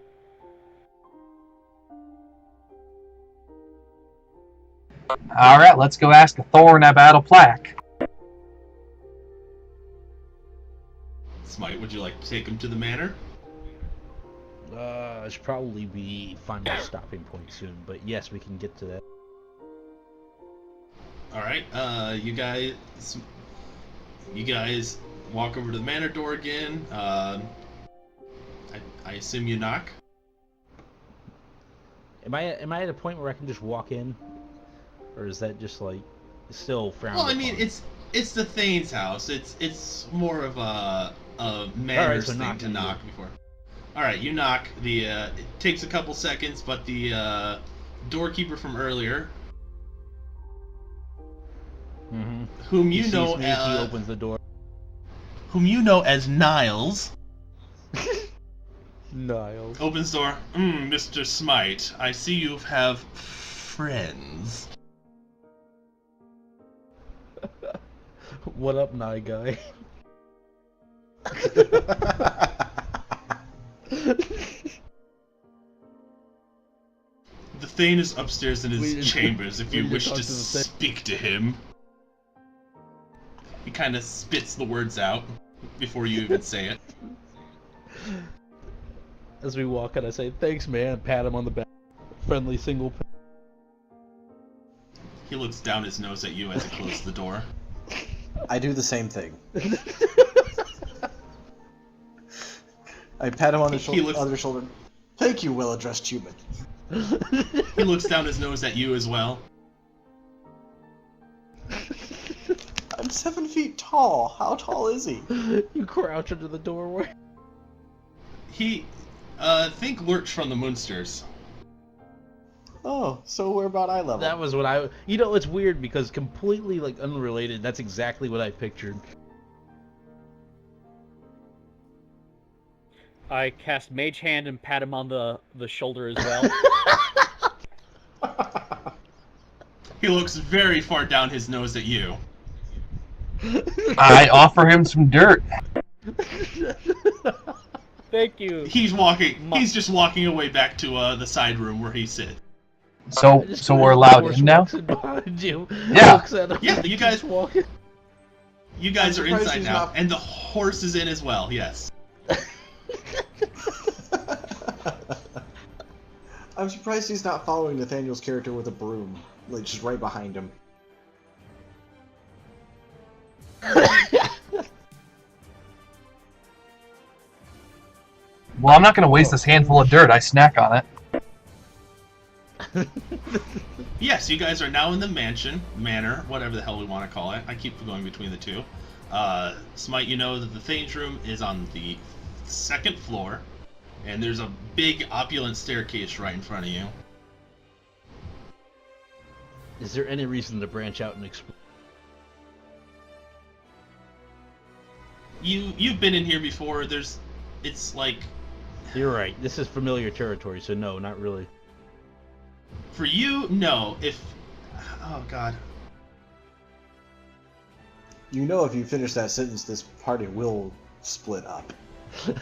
Alright, let's go ask Thorn about a plaque. Smite, would you like to take him to the manor? It should probably be final stopping point soon, but yes, we can get to that. Alright, you guys walk over to the manor door again. I assume you knock? Am I at a point where I can just walk in? Or is that just like still frowned Well, I mean, upon? it's the Thane's house. It's more of a manners so thing knock to and knock before. All right, you knock. It takes a couple seconds, but the doorkeeper from earlier, Mm-hmm. whom He you sees know me, he opens the door. as Niles, Niles. opens door. Mr. Smite, I see you have friends. What up, Nye guy? The Thane is upstairs in We his need- chambers if we you need to wish talk to to the Thane. speak to him. He kind of spits the words out before you even say it. As we walk in, I say, "Thanks, man." Pat him on the back. Friendly single. He looks down his nose at you as he closes the door. I do the same thing. I pat him on the He looks- other shoulder. Thank you, well-addressed human. He looks down his nose at you as well. I'm 7 feet tall. How tall is he? You crouch under the doorway. He, think Lurch from the Munsters. Oh, so we're about eye level. That was what I. You know, it's weird because completely like unrelated. That's exactly what I pictured. I cast Mage Hand and pat him on the shoulder as well. He looks very far down his nose at you. I offer him some dirt. Thank you. He's just walking away back to the side room where he sits. So I just so put we're the allowed horse in now? walks in behind you, Yeah. looks at him, Yeah, you guys- keeps walking. You guys I'm are surprised inside he's now, not- and the horse is in as well, yes. I'm surprised he's not following Nathaniel's character with a broom, like just right behind him. Well, I'm not going to waste this handful of dirt. I snack on it. Yes, you guys are now in the manor, whatever the hell we want to call it. I keep going between the two. Smite, you know that the Thane's room is on the 2nd floor, and there's a big opulent staircase right in front of you. Is there any reason to branch out and explore? You've been in here before. It's like, You're right. This is familiar territory, so no, not really. for you, no. Oh god. You know, if you finish that sentence, this party will split up.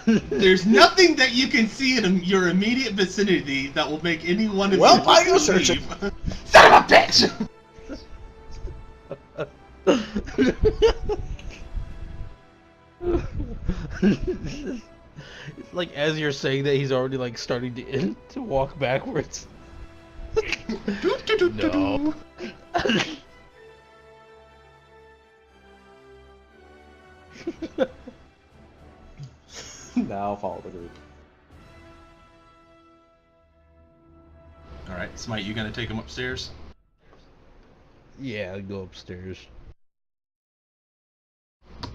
There's nothing that you can see in your immediate vicinity that will make any one of Well, you I go leave. searching. Son of a bitch! Like as you're saying that, he's already like starting to walk backwards. No. Now follow the group. All right, Smite, you gonna take him upstairs? Yeah, I'd go upstairs.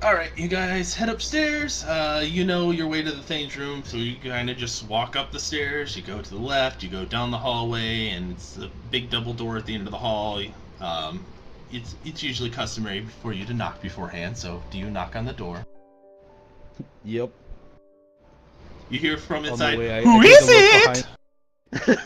All right, you guys head upstairs. You know your way to the Thane's room, so you kind of just walk up the stairs. You go to the left, you go down the hallway, and it's a big double door at the end of the hall. It's usually customary for you to knock beforehand. So do you knock on the door? Yep. You hear from On the inside, way, "Who take is a look it?"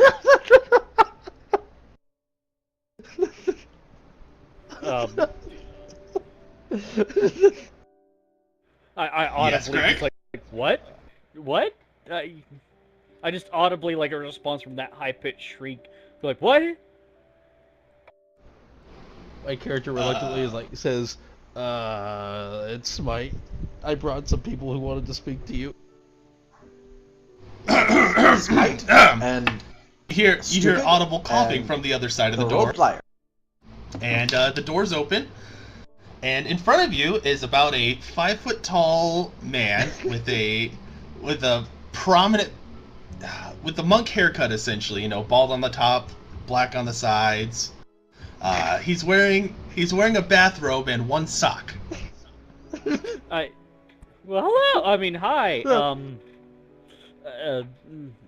I audibly Yes, Greg? just like what? What? I just audibly like a response from that high pitched shriek. Like what? My character reluctantly is like says, it's Smite. I brought some people who wanted to speak to you. Smite and You hear Stupid audible coughing and from the other side of the the role door. player. And the door's open, and in front of you is about a 5 foot tall man with a prominent with the monk haircut, essentially. You know, bald on the top, black on the sides. He's wearing a bathrobe and one sock. Well, hello. I mean, hi.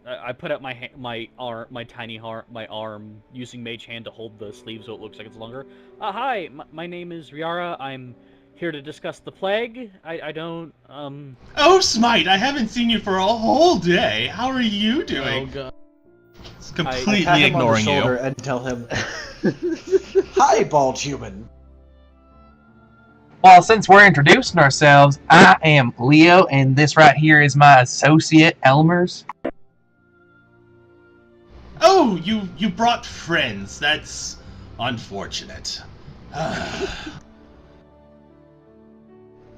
I put out my arm using mage hand to hold the sleeve so it looks like it's longer. Hi, my name is Riara. I'm here to discuss the plague. I don't Oh, Smite! I haven't seen you for a whole day. How are you Oh doing? god. It's I completely pat him ignoring on the shoulder you. and tell him, "Hi, bald human." Well, since we're introducing ourselves, I am Leo, and this right here is my associate, Elmer's. Oh, you brought friends. That's unfortunate.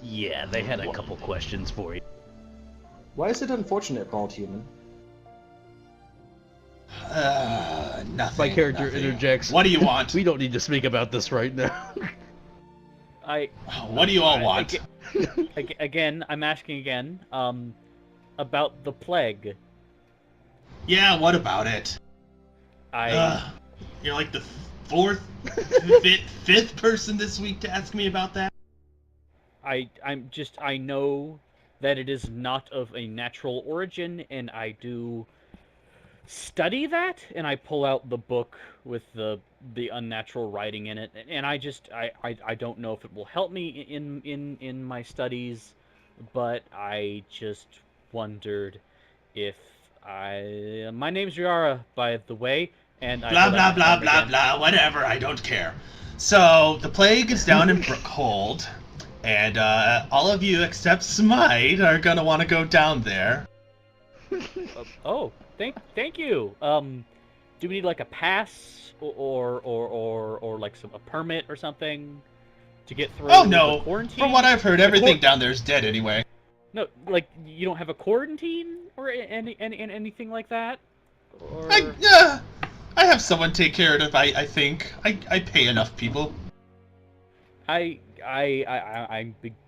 Yeah, they had a couple questions for you. Why is it unfortunate, bald human? Nothing. My character nothing. interjects. What do you want? We don't need to speak about this right now. What do you all want? Again, I'm asking again. About the plague. Yeah, what about it? You're like the fifth person this week to ask me about that. I know that it is not of a natural origin, and I do study that, and I pull out the book with the unnatural writing in it, and I don't know if it will help me in my studies, but I just wondered if my name's Riara, by the way, and Blah blah blah blah blah. Whatever, I don't care. So the plague is down in Brookhold, and all of you except Smite are gonna want to go down there. Thank you. Do we need like a pass or like a permit or something to get through? Oh no! The quarantine? From what I've heard, everything down there is dead anyway. No, like you don't have a quarantine or anything like that. Or... I have someone take care of it. I think I pay enough people. I'm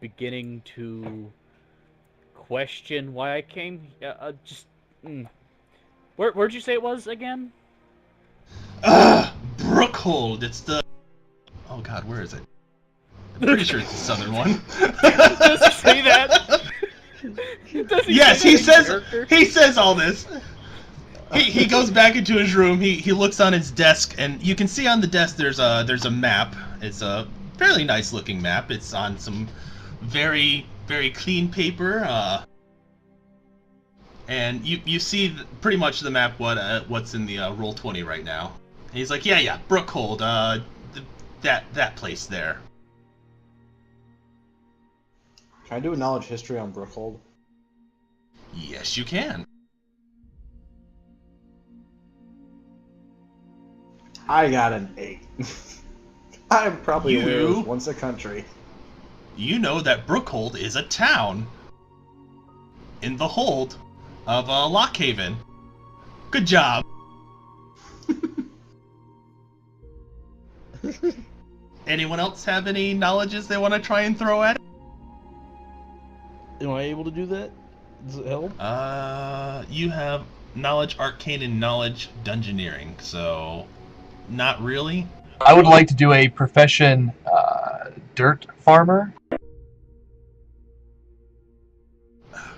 beginning to question why I came. Where'd you say it was again? Brookhold. It's the. Oh God, where is it? I'm pretty sure it's the southern one. Does he say that? Yes, he says all this. He goes back into his room. He looks on his desk, and you can see on the desk there's a map. It's a fairly nice looking map. It's on some very clean paper. And you see pretty much the map what's in the Roll20 right now. And he's like, yeah, Brookhold, that place there. Can I do a knowledge history on Brookhold? Yes, you can. I got an 8. I'm probably aware it You- was once a country. You know that Brookhold is a town. in the hold of Lockhaven. Good job. Anyone else have any knowledges they want to try and throw at it? Am I able to do that? Does it help? You have knowledge arcane and knowledge dungeoneering, so not really. I would like to do a profession dirt farmer.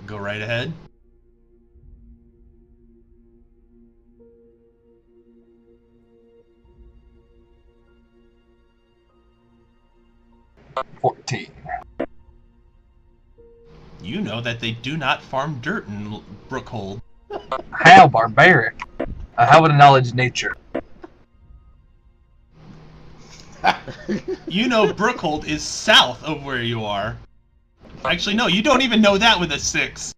Go right ahead. $14. You know that they do not farm dirt in Brookhold. How barbaric. How about a knowledge nature? You know Brookhold is south of where you are. Actually, no, you don't even know that with a 6.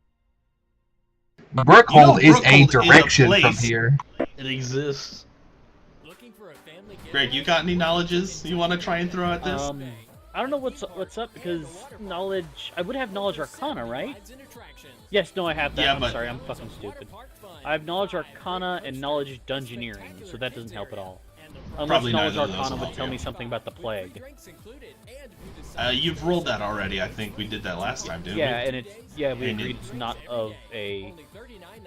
Brookhold You know is a Brookhold is a direction from place. here. It exists. Looking for a family Greg, you got any knowledges you want to try and throw at this? I don't know what's up because knowledge. I would have knowledge arcana, right? Yes, no, I have that. Yeah, I'm but- sorry, I'm fucking stupid. I have knowledge arcana and knowledge dungeoneering, so that doesn't help at all. Unless Probably knowledge neither of those arcana will would help tell you. me something about the plague. You've rolled that already. I think we did that last time, didn't Yeah, we? and it's we And agreed it- it's not of a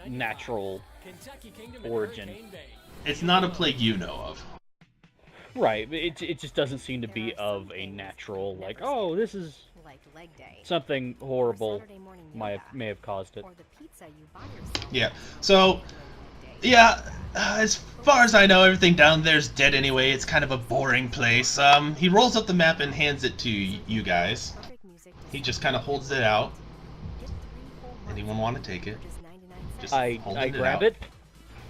natural origin. It's not a plague you know of. Right, but it just doesn't seem to be of a natural, like, oh, this is something horrible may have caused it. Yeah. So, yeah, as far as I know, everything down there's dead anyway. It's kind of a boring place. He rolls up the map and hands it to you guys. He just kind of holds it out. Anyone want to take it? Just I holding grab out. it.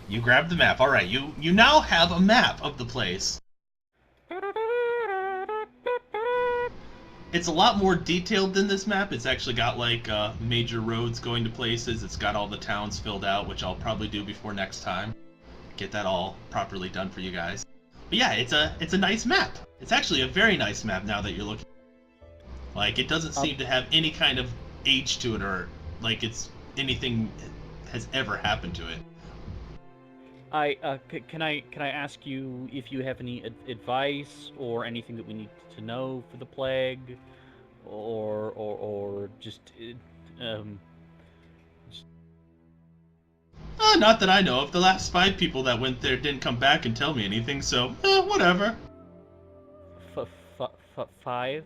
You grab the map. All right. You now have a map of the place. It's a lot more detailed than this map. It's actually got like major roads going to places. It's got all the towns filled out, which I'll probably do before next time. Get that all properly done for you guys. But yeah, it's a nice map. It's actually a very nice map now that you're looking. Like it doesn't seem to have any kind of age to it or like it's anything has ever happened to it. Can I ask you if you have any advice or anything that we need to know for the plague, or just Not that I know of. The last 5 people that went there didn't come back and tell me anything, so whatever. 5?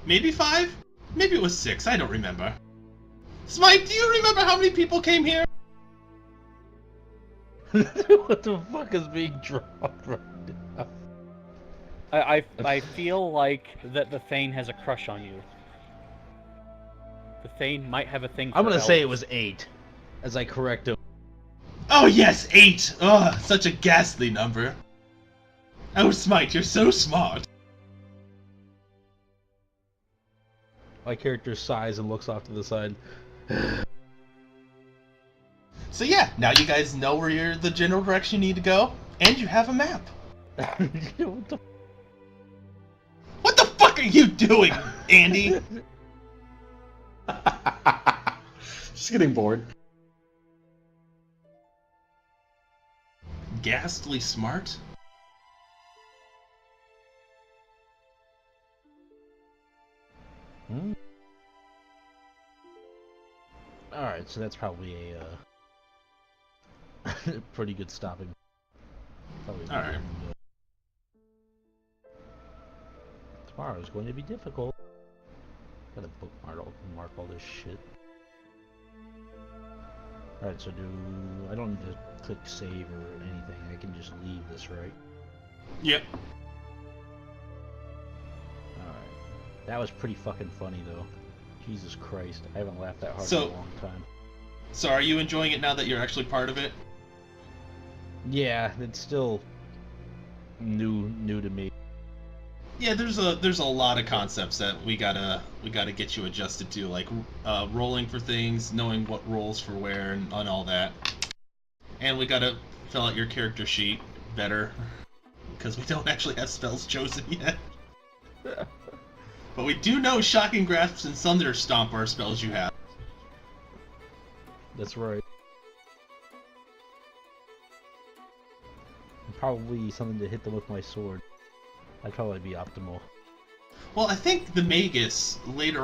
Maybe 5? Maybe it was 6. I don't remember. Smite, do you remember how many people came here? What the fuck is being dropped right now? I feel like that the Thane has a crush on you. The Thane might have a thing for I'm gonna say it elves. was 8, as I correct him. Oh yes, 8! Ugh, such a ghastly number. Oh, Smite, you're so smart. My character sighs and looks off to the side. So yeah, now you guys know where you're the general direction you need to go, and you have a map. What the What the fuck are you doing, Andy? Just getting bored. Ghastly smart? Hmm? Alright, so that's probably a pretty good stopping. Probably All right. Tomorrow is going to be difficult. Gotta mark all this shit. Alright, so I don't need to click save or anything. I can just leave this, right? Yep. Alright. That was pretty fucking funny, though. Jesus Christ. I haven't laughed that hard So- in a long time. So are you enjoying it now that you're actually part of it? Yeah, it's still new to me. Yeah, there's a lot of concepts that we gotta get you adjusted to, like rolling for things, knowing what rolls for where, and all that. And we gotta fill out your character sheet better because we don't actually have spells chosen yet. But we do know Shocking Grasp and Thunder Stomp are spells you have. That's right. And probably something to hit them with my sword. That'd probably be optimal. Well, I think the Magus later